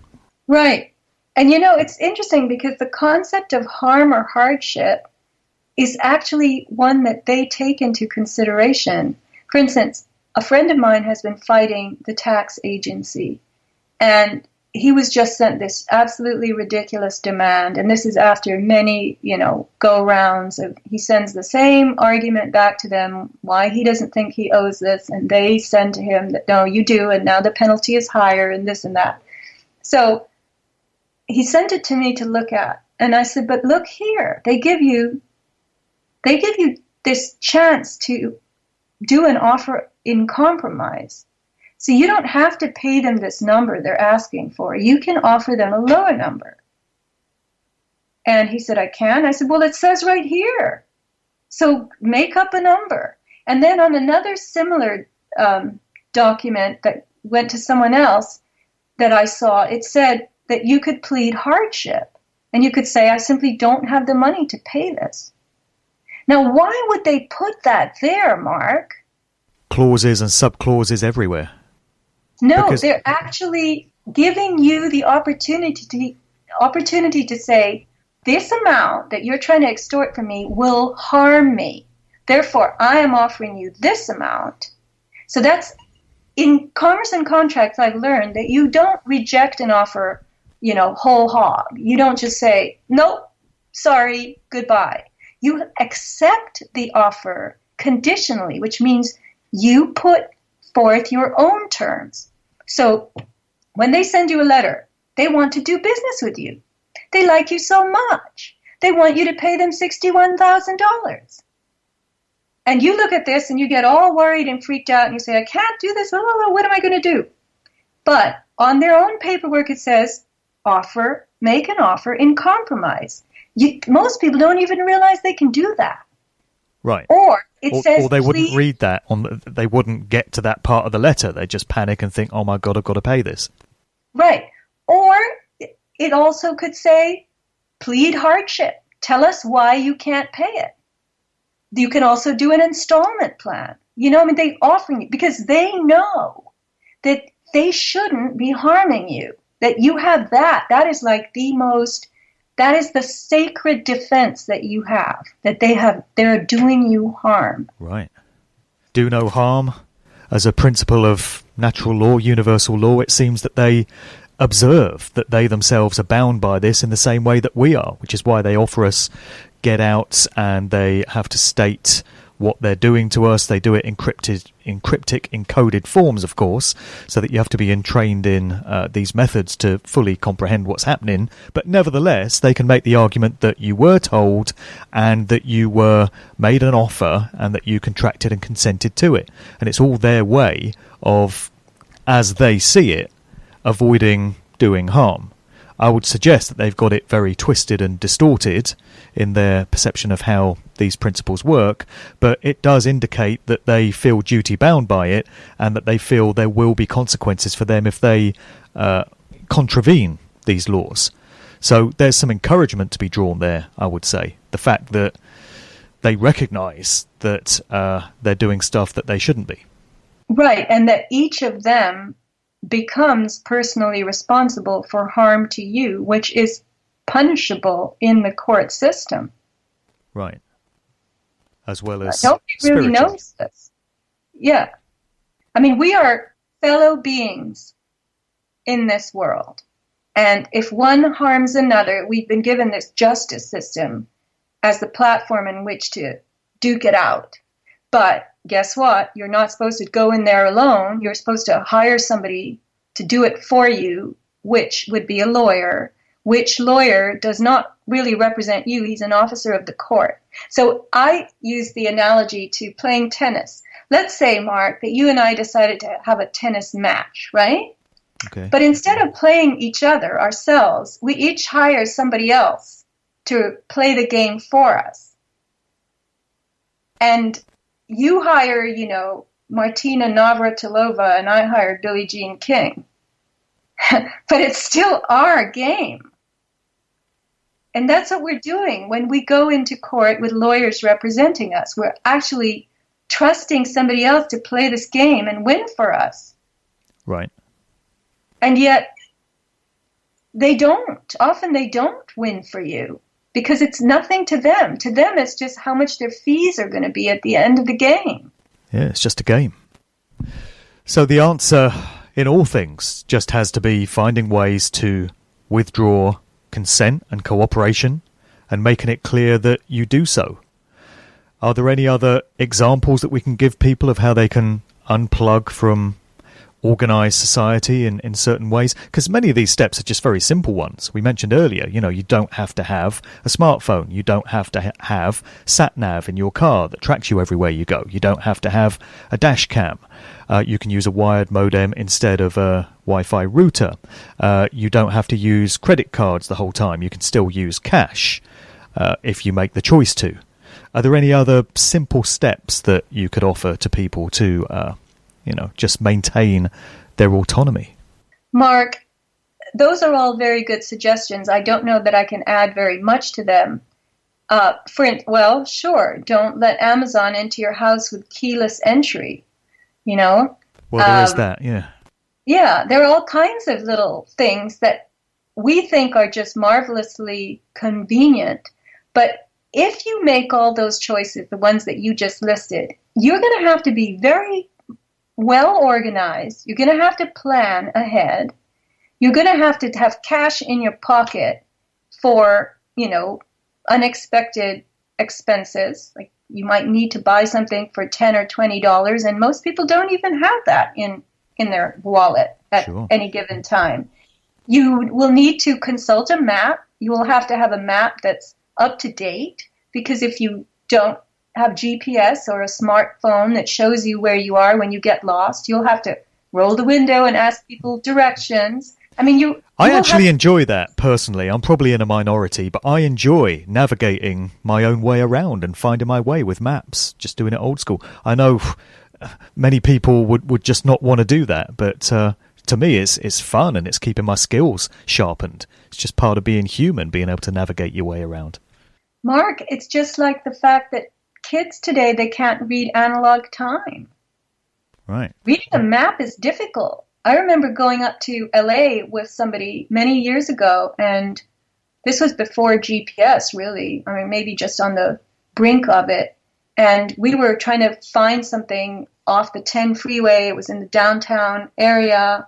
Right. And you know, it's interesting because the concept of harm or hardship is actually one that they take into consideration. For instance, a friend of mine has been fighting the tax agency, and he was just sent this absolutely ridiculous demand, and this is after many, go-rounds of he sends the same argument back to them why he doesn't think he owes this, and they send to him that, no, you do, and now the penalty is higher, and this and that. So he sent it to me to look at, and I said, but look here, they give you this chance to do an offer in compromise. So you don't have to pay them this number they're asking for. You can offer them a lower number. And he said, I can. I said, well, it says right here. So make up a number. And then on another similar document that went to someone else that I saw, it said that you could plead hardship. And you could say, I simply don't have the money to pay this. Now, why would they put that there, Mark? Clauses and subclauses everywhere. No, they're actually giving you the opportunity to say, this amount that you're trying to extort from me will harm me. Therefore, I am offering you this amount. So that's, in commerce and contracts, I've learned that you don't reject an offer, whole hog. You don't just say, nope, sorry, goodbye. You accept the offer conditionally, which means you put forth your own terms. So when they send you a letter, they want to do business with you. They like you so much. They want you to pay them $61,000. And you look at this and you get all worried and freaked out and you say, I can't do this. Oh, what am I going to do? But on their own paperwork, it says, make an offer in compromise. Most people don't even realize they can do that. Right. Or it says, or they wouldn't read that. They wouldn't get to that part of the letter. They just panic and think, oh my God, I've got to pay this. Right. Or it also could say, plead hardship. Tell us why you can't pay it. You can also do an installment plan. They offer you, because they know that they shouldn't be harming you. That you have that. That is like that is the sacred defense that you have. That they're doing you harm. Right. Do no harm. As a principle of natural law, universal law, it seems that they observe that they themselves are bound by this in the same way that we are, which is why they offer us get outs and they have to state what they're doing to us. They do it in cryptic, encoded forms, of course, so that you have to be entrained in these methods to fully comprehend what's happening. But nevertheless, they can make the argument that you were told and that you were made an offer and that you contracted and consented to it. And it's all their way of, as they see it, avoiding doing harm. I would suggest that they've got it very twisted and distorted in their perception of how these principles work, but it does indicate that they feel duty bound by it and that they feel there will be consequences for them if they contravene these laws. So there's some encouragement to be drawn there, I would say. The fact that they recognise that they're doing stuff that they shouldn't be. Right, and that each of them becomes personally responsible for harm to you, which is punishable in the court system. Right. As well as nobody really knows this. Yeah. I mean, we are fellow beings in this world. And if one harms another, we've been given this justice system as the platform in which to duke it out. But guess what? You're not supposed to go in there alone. You're supposed to hire somebody to do it for you, which would be a lawyer, which lawyer does not really represent you. He's an officer of the court. So I use the analogy to playing tennis. Let's say, Mark, that you and I decided to have a tennis match, right? Okay. But instead of playing each other ourselves, we each hire somebody else to play the game for us. And you hire, Martina Navratilova, and I hired Billie Jean King. But it's still our game. And that's what we're doing when we go into court with lawyers representing us. We're actually trusting somebody else to play this game and win for us. Right. And yet, often they don't win for you. Because it's nothing to them. To them, it's just how much their fees are going to be at the end of the game. Yeah, it's just a game. So the answer in all things just has to be finding ways to withdraw consent and cooperation and making it clear that you do so. Are there any other examples that we can give people of how they can unplug from organised society in certain ways? Because many of these steps are just very simple ones. We mentioned earlier, you don't have to have a smartphone. You don't have to have sat-nav in your car that tracks you everywhere you go. You don't have to have a dash cam. You can use a wired modem instead of a Wi-Fi router. You don't have to use credit cards the whole time. You can still use cash if you make the choice to. Are there any other simple steps that you could offer to people to just maintain their autonomy. Mark, those are all very good suggestions. I don't know that I can add very much to them. Well, sure, don't let Amazon into your house with keyless entry, Well, there is that, yeah. Yeah, there are all kinds of little things that we think are just marvelously convenient. But if you make all those choices, the ones that you just listed, you're going to have to be very well organized. You're going to have to plan ahead. You're going to have cash in your pocket for, unexpected expenses. Like you might need to buy something for $10 or $20, and most people don't even have that in their wallet at any given time. You will need to consult a map. You will have to have a map that's up to date, because if you don't have GPS or a smartphone that shows you where you are when you get lost, you'll have to roll the window and ask people directions. I actually enjoy that personally. I'm probably in a minority, but I enjoy navigating my own way around and finding my way with maps, just doing it old school. I know many people would just not want to do that, but to me it's fun and it's keeping my skills sharpened. It's just part of being human, being able to navigate your way around. Mark, it's just like the fact that kids today, they can't read analog time. Right. Reading a map is difficult. I remember going up to LA with somebody many years ago, and this was before GPS, really. Maybe just on the brink of it. And we were trying to find something off the 10 freeway. It was in the downtown area.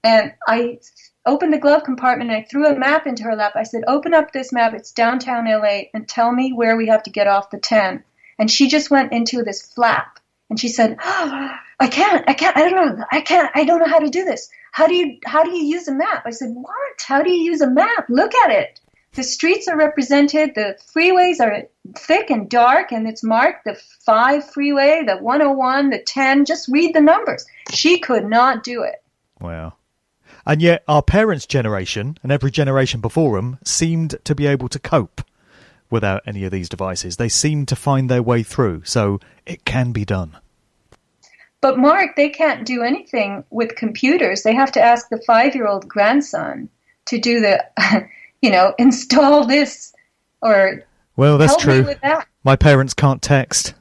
And I opened the glove compartment and I threw a map into her lap. I said, open up this map. It's downtown LA, and tell me where we have to get off the 10. And she just went into this flap. And she said, I don't know how to do this. How do you use a map? I said, what? How do you use a map? Look at it. The streets are represented. The freeways are thick and dark, and it's marked the 5 freeway, the 101, the 10. Just read the numbers. She could not do it. Wow. And yet our parents' generation and every generation before them seemed to be able to cope without any of these devices. They seemed to find their way through. So it can be done. But Mark, they can't do anything with computers. They have to ask the 5-year-old grandson to do the, install this or well, that's help true. me with that. My parents can't text.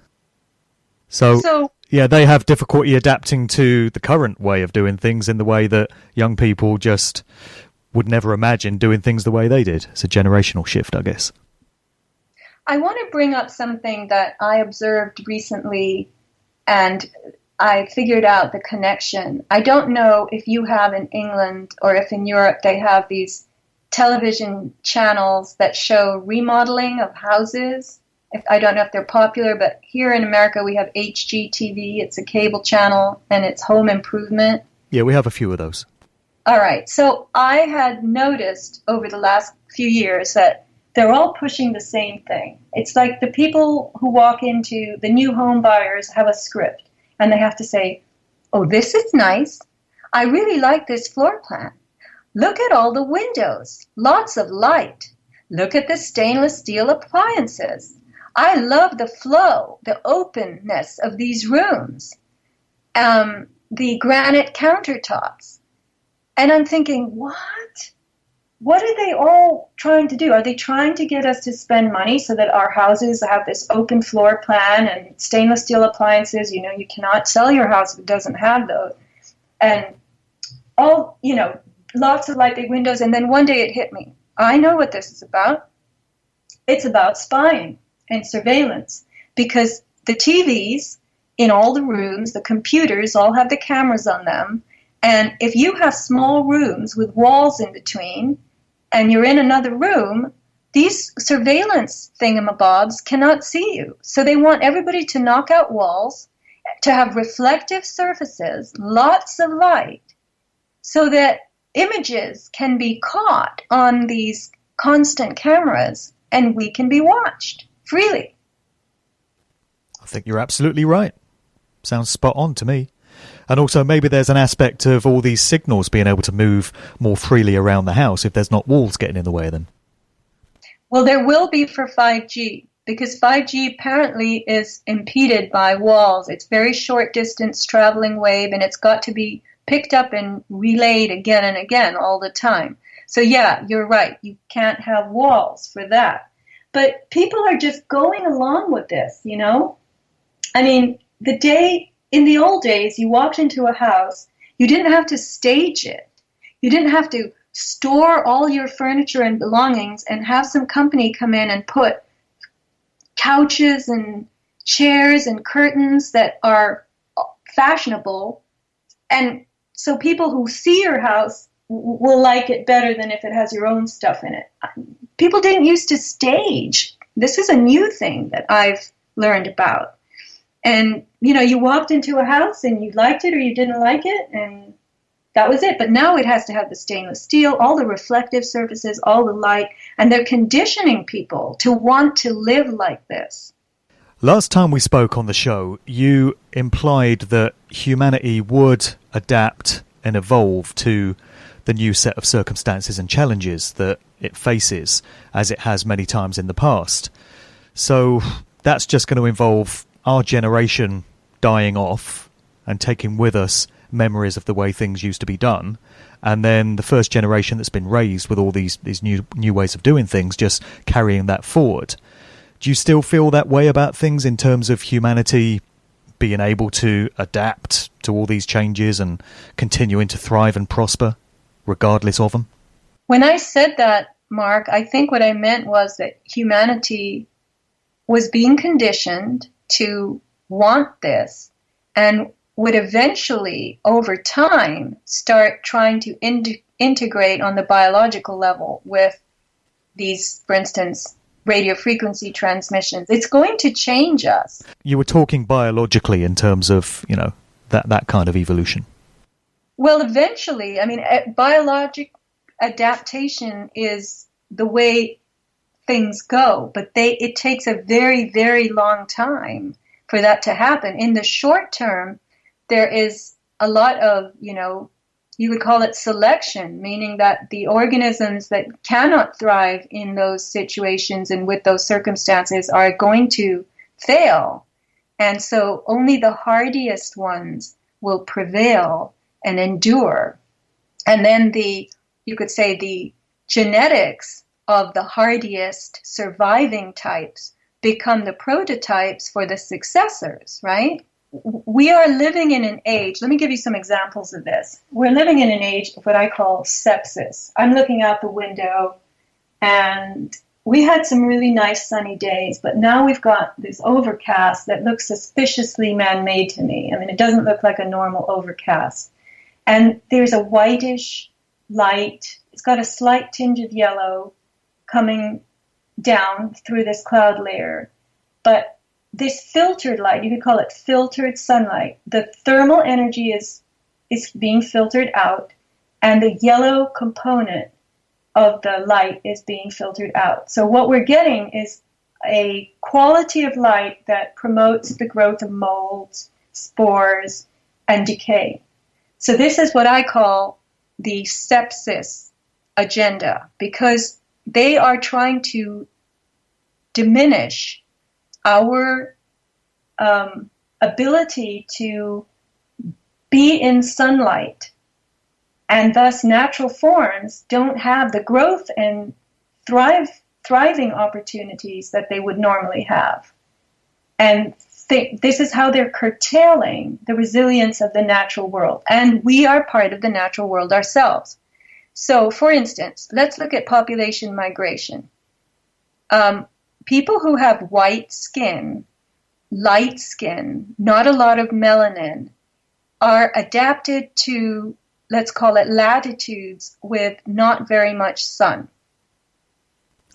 So, yeah, they have difficulty adapting to the current way of doing things in the way that young people just would never imagine doing things the way they did. It's a generational shift, I guess. I want to bring up something that I observed recently, and I figured out the connection. I don't know if you have in England or if in Europe they have these television channels that show remodeling of houses. I don't know if they're popular, but here in America we have HGTV. It's a cable channel, and it's home improvement. Yeah, we have a few of those. All right. So I had noticed over the last few years that they're all pushing the same thing. It's like the people who walk into the new home buyers have a script, and they have to say, oh, this is nice. I really like this floor plan. Look at all the windows. Lots of light. Look at the stainless steel appliances. I love the flow, the openness of these rooms, the granite countertops. And I'm thinking, what? What are they all trying to do? Are they trying to get us to spend money so that our houses have this open floor plan and stainless steel appliances? You cannot sell your house if it doesn't have those. And all, lots of light, big windows. And then one day it hit me. I know what this is about. It's about spying and surveillance, because the TVs in all the rooms, the computers all have the cameras on them. And if you have small rooms with walls in between and you're in another room, these surveillance thingamabobs cannot see you. So they want everybody to knock out walls, to have reflective surfaces, lots of light, so that images can be caught on these constant cameras and we can be watched freely. I think you're absolutely right. Sounds spot on to me. And also maybe there's an aspect of all these signals being able to move more freely around the house if there's not walls getting in the way of them. Well, there will be for 5G. because 5G apparently is impeded by walls. It's very short distance traveling wave, and it's got to be picked up and relayed again and again all the time. So yeah, you're right. You can't have walls for that. But people are just going along with this, you know? I mean, in the old days, you walked into a house, you didn't have to stage it. You didn't have to store all your furniture and belongings and have some company come in and put couches and chairs and curtains that are fashionable. And so people who see your house will like it better than if it has your own stuff in it. People didn't used to stage. This is a new thing that I've learned about. And, you know, you walked into a house and you liked it or you didn't like it, and that was it. But now it has to have the stainless steel, all the reflective surfaces, all the light, and they're conditioning people to want to live like this. Last time we spoke on the show, you implied that humanity would adapt and evolve to the new set of circumstances and challenges that it faces, as it has many times in the past. So that's just going to involve our generation dying off and taking with us memories of the way things used to be done, and then the first generation that's been raised with all these new ways of doing things, just carrying that forward. Do you still feel that way about things in terms of humanity being able to adapt to all these changes and continuing to thrive and prosper regardless of them? When I said that, Mark, I think what I meant was that humanity was being conditioned to want this and would eventually, over time, start trying to integrate on the biological level with these, for instance, radio frequency transmissions. It's going to change us. You were talking biologically in terms of, you know, that kind of evolution. Well, eventually, I mean, biologic adaptation is the way things go, but it takes a very, very long time for that to happen. In the short term, there is a lot of, you know, you would call it selection, meaning that the organisms that cannot thrive in those situations and with those circumstances are going to fail. And so only the hardiest ones will prevail and endure. And then you could say the genetics of the hardiest surviving types become the prototypes for the successors, right? We are living in an age, let me give you some examples of this. We're living in an age of what I call sepsis. I'm looking out the window and we had some really nice sunny days, but now we've got this overcast that looks suspiciously man-made to me. I mean, it doesn't look like a normal overcast. And there's a whitish light. It's got a slight tinge of yellow coming down through this cloud layer. But this filtered light, you could call it filtered sunlight, the thermal energy is being filtered out, and the yellow component of the light is being filtered out. So what we're getting is a quality of light that promotes the growth of molds, spores, and decay. So this is what I call the sepsis agenda, because they are trying to diminish our ability to be in sunlight, and thus natural forms don't have the growth and thriving opportunities that they would normally have. And this is how they're curtailing the resilience of the natural world. And we are part of the natural world ourselves. So, for instance, let's look at population migration. People who have white skin, light skin, not a lot of melanin, are adapted to, let's call it, latitudes with not very much sun.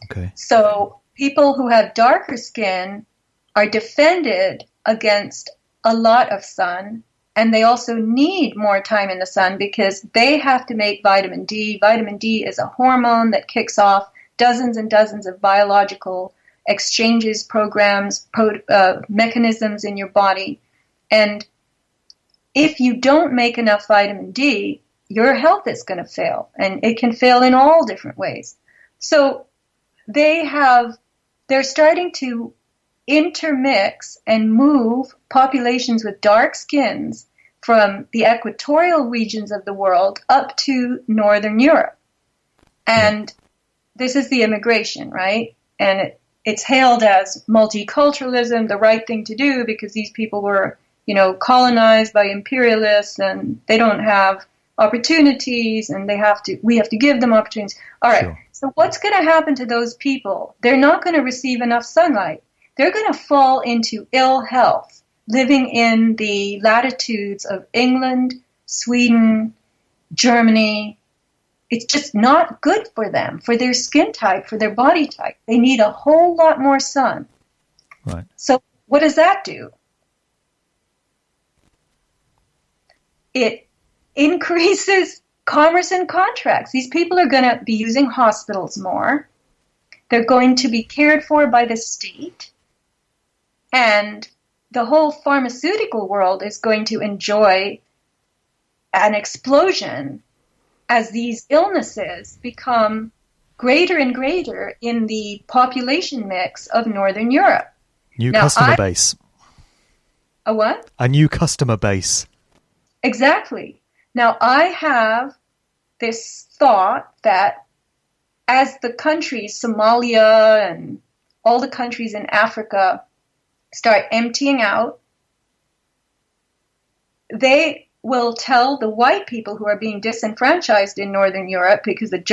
Okay. So people who have darker skin are defended against a lot of sun, and they also need more time in the sun because they have to make vitamin D. Vitamin D is a hormone that kicks off dozens and dozens of biological exchanges, programs, mechanisms in your body. And if you don't make enough vitamin D, your health is going to fail, and it can fail in all different ways. So they're starting to intermix and move populations with dark skins from the equatorial regions of the world up to Northern Europe. And this is the immigration, right? And it's hailed as multiculturalism, the right thing to do, because these people were, colonized by imperialists and they don't have opportunities and we have to give them opportunities. All right. Sure. So what's going to happen to those people? They're not going to receive enough sunlight. They're going to fall into ill health, living in the latitudes of England, Sweden, Germany. It's just not good for them, for their skin type, for their body type. They need a whole lot more sun. Right. So what does that do? It increases commerce and contracts. These people are going to be using hospitals more. They're going to be cared for by the state. And the whole pharmaceutical world is going to enjoy an explosion as these illnesses become greater and greater in the population mix of Northern Europe. New customer base. A what? A new customer base. Exactly. Now, I have this thought that as the countries, Somalia and all the countries in Africa, start emptying out, they will tell the white people who are being disenfranchised in Northern Europe, because the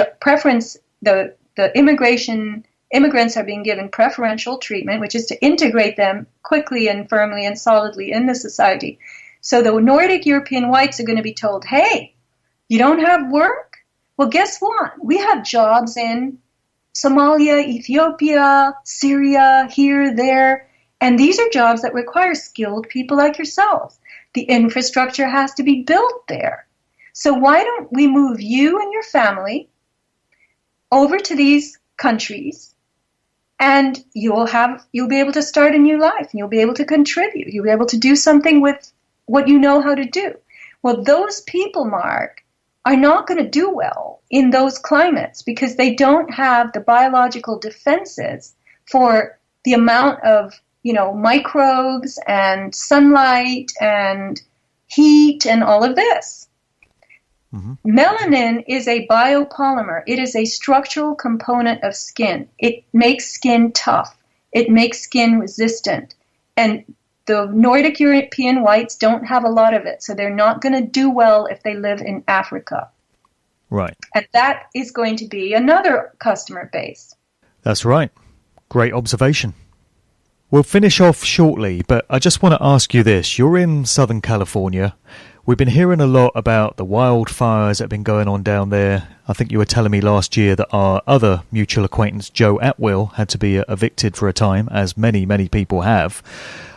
immigrants are being given preferential treatment, which is to integrate them quickly and firmly and solidly in the society. So the Nordic European whites are going to be told, hey, you don't have work? Well, guess what? We have jobs in Somalia, Ethiopia, Syria, here, there. And these are jobs that require skilled people like yourselves. The infrastructure has to be built there. So why don't we move you and your family over to these countries, and you'll be able to start a new life, and you'll be able to contribute. You'll be able to do something with what you know how to do. Well, those people, Mark, are not going to do well in those climates because they don't have the biological defenses for the amount of, microbes and sunlight and heat and all of this. Mm-hmm. Melanin is a biopolymer. It is a structural component of skin. It makes skin tough. It makes skin resistant. And the Nordic European whites don't have a lot of it, so they're not going to do well if they live in Africa. Right. And that is going to be another customer base. That's right. Great observation. We'll finish off shortly, but I just want to ask you this. You're in Southern California. We've been hearing a lot about the wildfires that have been going on down there. I think you were telling me last year that our other mutual acquaintance, Joe Atwill, had to be evicted for a time, as many, many people have.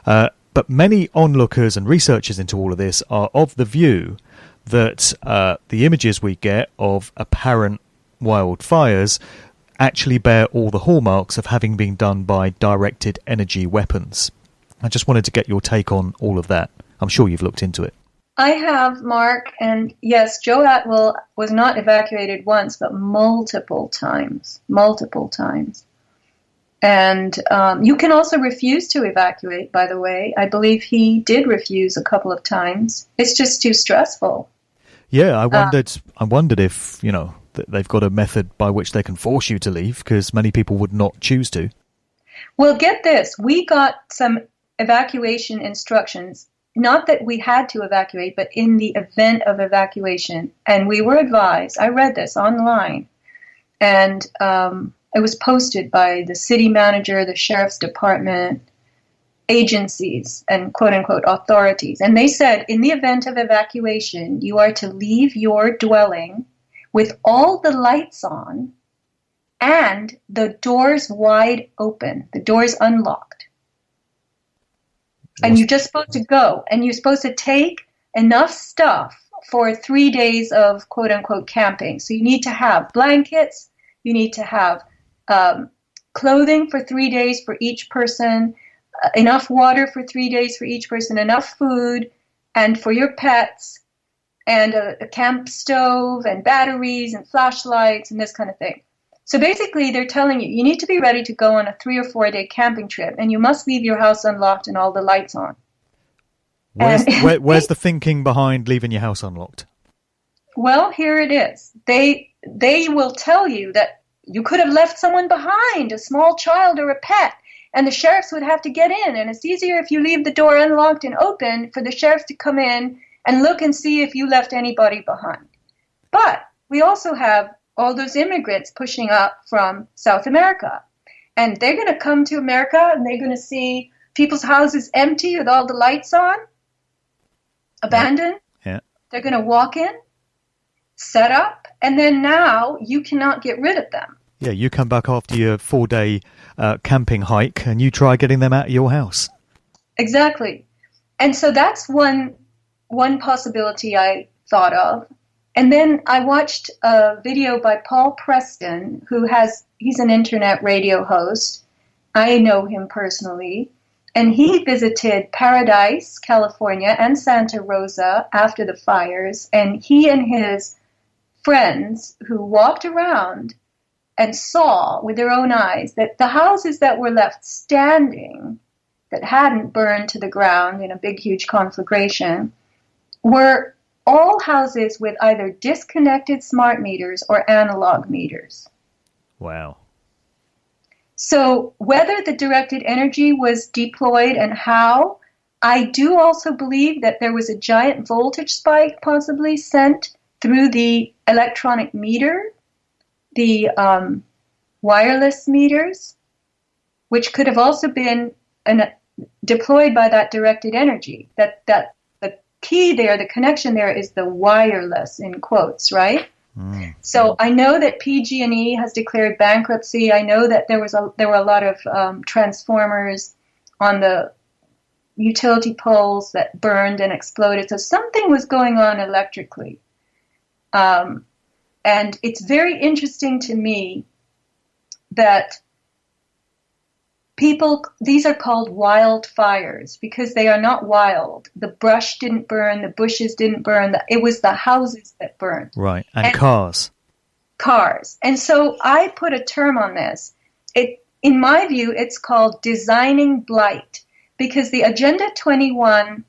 But many onlookers and researchers into all of this are of the view that the images we get of apparent wildfires actually bear all the hallmarks of having been done by directed energy weapons. I just wanted to get your take on all of that. I'm sure you've looked into it. I have, Mark, and yes, Joe Atwill was not evacuated once, but multiple times. And you can also refuse to evacuate, by the way. I believe he did refuse a couple of times. It's just too stressful. Yeah, I wondered if, that they've got a method by which they can force you to leave, because many people would not choose to. Well, get this. We got some evacuation instructions. Not that we had to evacuate, but in the event of evacuation. And we were advised, I read this online, and it was posted by the city manager, the sheriff's department, agencies, and quote-unquote authorities. And they said, in the event of evacuation, you are to leave your dwelling with all the lights on and the doors wide open, the doors unlocked. And you're just supposed to go, and you're supposed to take enough stuff for 3 days of quote-unquote camping. So you need to have blankets, you need to have clothing for 3 days for each person, enough water for 3 days for each person, enough food, and for your pets, and a camp stove, and batteries, and flashlights, and this kind of thing. So basically, they're telling you, you need to be ready to go on a 3 or 4 day camping trip, and you must leave your house unlocked and all the lights on. Where's the thinking behind leaving your house unlocked? Well, here it is. They will tell you that you could have left someone behind, a small child or a pet, and the sheriffs would have to get in. And it's easier if you leave the door unlocked and open for the sheriffs to come in and look and see if you left anybody behind. But we also have all those immigrants pushing up from South America. And they're going to come to America and they're going to see people's houses empty with all the lights on, abandoned. Yeah. They're going to walk in, set up, and then now you cannot get rid of them. Yeah, you come back after your 4-day camping hike and you try getting them out of your house. Exactly. And so that's one possibility I thought of. And then I watched a video by Paul Preston, he's an internet radio host. I know him personally. And he visited Paradise, California, and Santa Rosa after the fires. And he and his friends who walked around and saw with their own eyes that the houses that were left standing, that hadn't burned to the ground in a big, huge conflagration, were all houses with either disconnected smart meters or analog meters. Wow. So whether the directed energy was deployed and how, I do also believe that there was a giant voltage spike possibly sent through the electronic meter, the wireless meters, which could have also been deployed by that directed energy. That the key there, the connection there, is the wireless in quotes, right? Mm. So I know that PG&E has declared bankruptcy. I know that there were a lot of transformers on the utility poles that burned and exploded. So something was going on electrically. And it's very interesting to me that these are called wildfires because they are not wild. The brush didn't burn, the bushes didn't burn, it was the houses that burned. Right, and cars. Cars. And so I put a term on this. In my view, it's called designing blight because the Agenda 21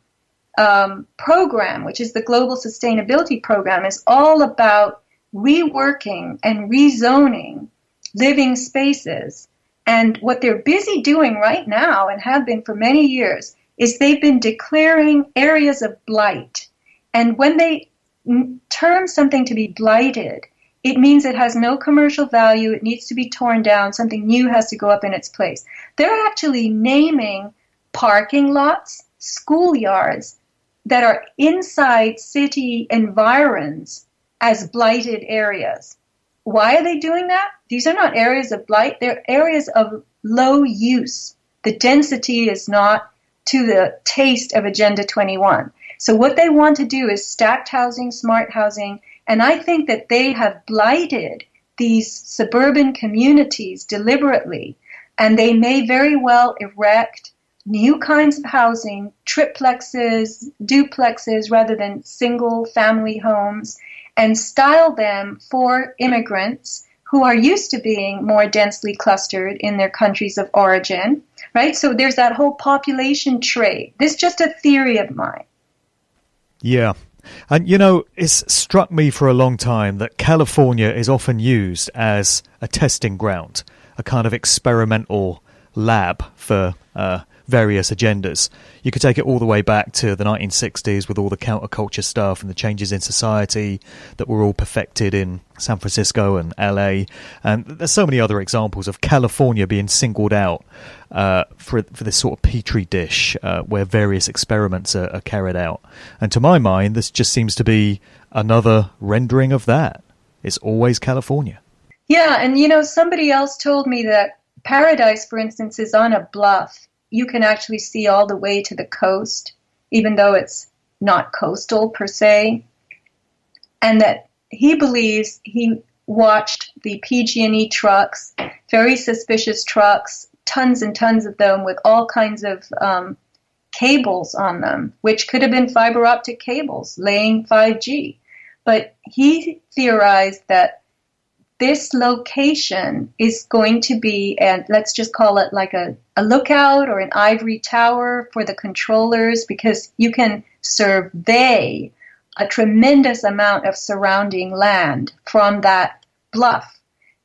program, which is the Global Sustainability Program, is all about reworking and rezoning living spaces. And what they're busy doing right now, and have been for many years, is they've been declaring areas of blight. And when they term something to be blighted, it means it has no commercial value, it needs to be torn down, something new has to go up in its place. They're actually naming parking lots, schoolyards that are inside city environs as blighted areas. Why are they doing that? These are not areas of blight. They're areas of low use. The density is not to the taste of Agenda 21. So what they want to do is stacked housing, smart housing, and I think that they have blighted these suburban communities deliberately, and they may very well erect new kinds of housing, triplexes, duplexes, rather than single-family homes, and style them for immigrants who are used to being more densely clustered in their countries of origin, right? So there's that whole population trade. This is just a theory of mine. Yeah. And, it's struck me for a long time that California is often used as a testing ground, a kind of experimental lab for various agendas. You could take it all the way back to the 1960s with all the counterculture stuff and the changes in society that were all perfected in San Francisco and LA. And there's so many other examples of California being singled out for this sort of petri dish where various experiments are carried out. And to my mind, this just seems to be another rendering of that. It's always California. Yeah, and somebody else told me that Paradise, for instance, is on a bluff. You can actually see all the way to the coast, even though it's not coastal per se. And that he believes he watched the PG&E trucks, very suspicious trucks, tons and tons of them with all kinds of cables on them, which could have been fiber optic cables laying 5G. But he theorized that this location is going to be, and let's just call it like a lookout or an ivory tower for the controllers, because you can survey a tremendous amount of surrounding land from that bluff.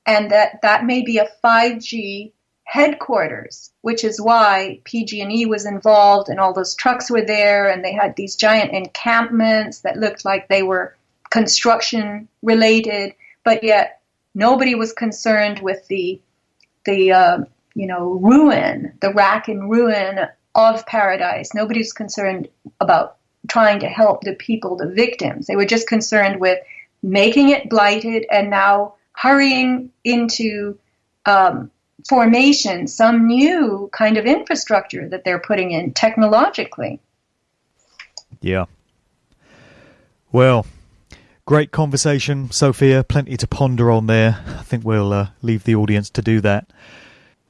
And that may be a 5G headquarters, which is why PG&E was involved and all those trucks were there, and they had these giant encampments that looked like they were construction related, but yet nobody was concerned with the ruin, the rack and ruin of paradise. Nobody was concerned about trying to help the people, the victims. They were just concerned with making it blighted and now hurrying into formation, some new kind of infrastructure that they're putting in technologically. Yeah. Well, great conversation, Sophia. Plenty to ponder on there. I think we'll leave the audience to do that.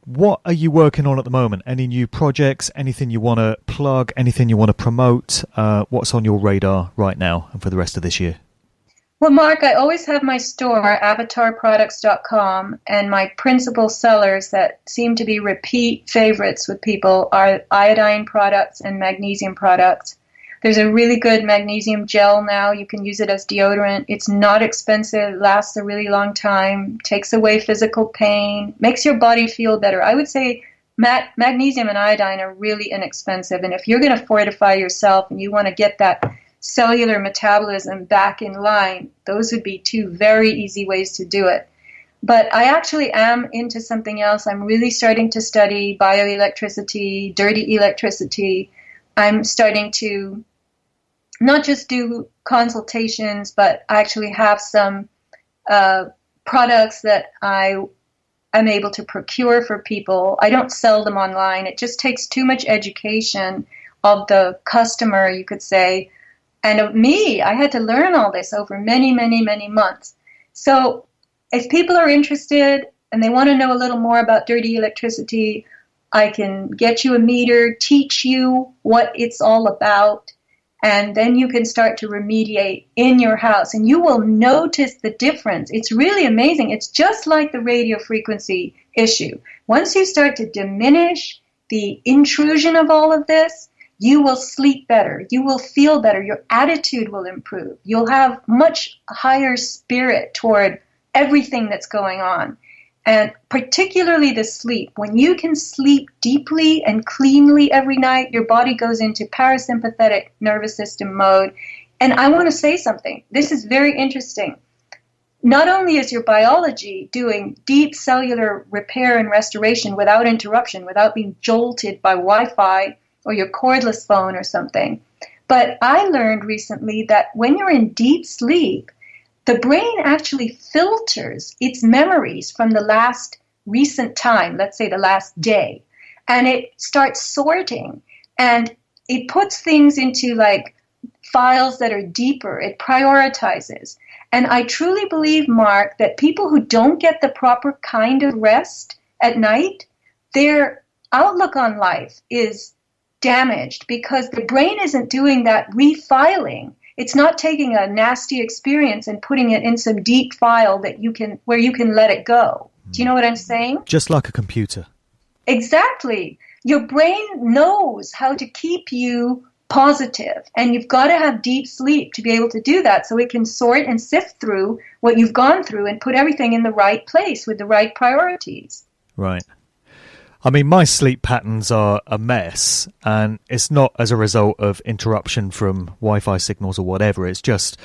What are you working on at the moment? Any new projects? Anything you want to plug? Anything you want to promote? What's on your radar right now and for the rest of this year? Well, Mark, I always have my store, avatarproducts.com, and my principal sellers that seem to be repeat favorites with people are iodine products and magnesium products. There's a really good magnesium gel now. You can use it as deodorant. It's not expensive, lasts a really long time, takes away physical pain, makes your body feel better. I would say magnesium and iodine are really inexpensive, and if you're going to fortify yourself and you want to get that cellular metabolism back in line, those would be two very easy ways to do it. But I actually am into something else. I'm really starting to study bioelectricity, dirty electricity. I'm starting to not just do consultations, but I actually have some products that I am able to procure for people. I don't sell them online. It just takes too much education of the customer, you could say. And of me, I had to learn all this over many, many, many months. So if people are interested and they want to know a little more about dirty electricity, I can get you a meter, teach you what it's all about, and then you can start to remediate in your house. And you will notice the difference. It's really amazing. It's just like the radio frequency issue. Once you start to diminish the intrusion of all of this, you will sleep better. You will feel better. Your attitude will improve. You'll have much higher spirit toward everything that's going on. And particularly the sleep. When you can sleep deeply and cleanly every night, your body goes into parasympathetic nervous system mode. And I want to say something. This is very interesting. Not only is your biology doing deep cellular repair and restoration without interruption, without being jolted by Wi-Fi, or your cordless phone or something. But I learned recently that when you're in deep sleep, the brain actually filters its memories from the last recent time, let's say the last day, and it starts sorting, and it puts things into like files that are deeper. It prioritizes. And I truly believe, Mark, that people who don't get the proper kind of rest at night, their outlook on life is damaged because the brain isn't doing that refiling. It's not taking a nasty experience and putting it in some deep file that where you can let it go. Do you know what I'm saying? Just like a computer. Exactly. Your brain knows how to keep you positive, and you've got to have deep sleep to be able to do that, so it can sort and sift through what you've gone through and put everything in the right place with the right priorities. Right. I mean, my sleep patterns are a mess, and it's not as a result of interruption from Wi-Fi signals or whatever. It's just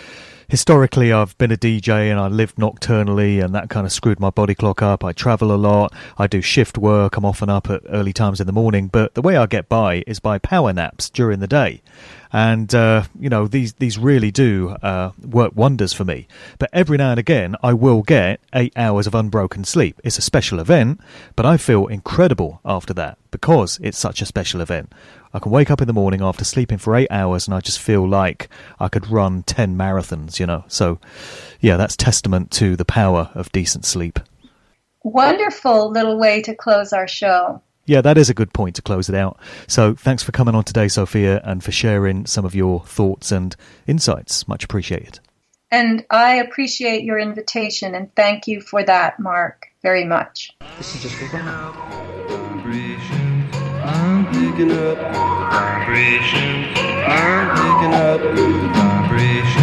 historically I've been a DJ and I lived nocturnally, and that kind of screwed my body clock up. I travel a lot. I do shift work. I'm often up at early times in the morning. But the way I get by is by power naps during the day. And, these really do work wonders for me. But every now and again, I will get 8 hours of unbroken sleep. It's a special event, but I feel incredible after that because it's such a special event. I can wake up in the morning after sleeping for 8 hours and I just feel like I could run 10 marathons, So, yeah, that's testament to the power of decent sleep. Wonderful little way to close our show. Yeah, that is a good point to close it out. So thanks for coming on today, Sophia, and for sharing some of your thoughts and insights. Much appreciated. And I appreciate your invitation, and thank you for that, Mark, very much. This is just for Rob. Vibrations, I'm picking up vibrations, I'm picking up good vibrations.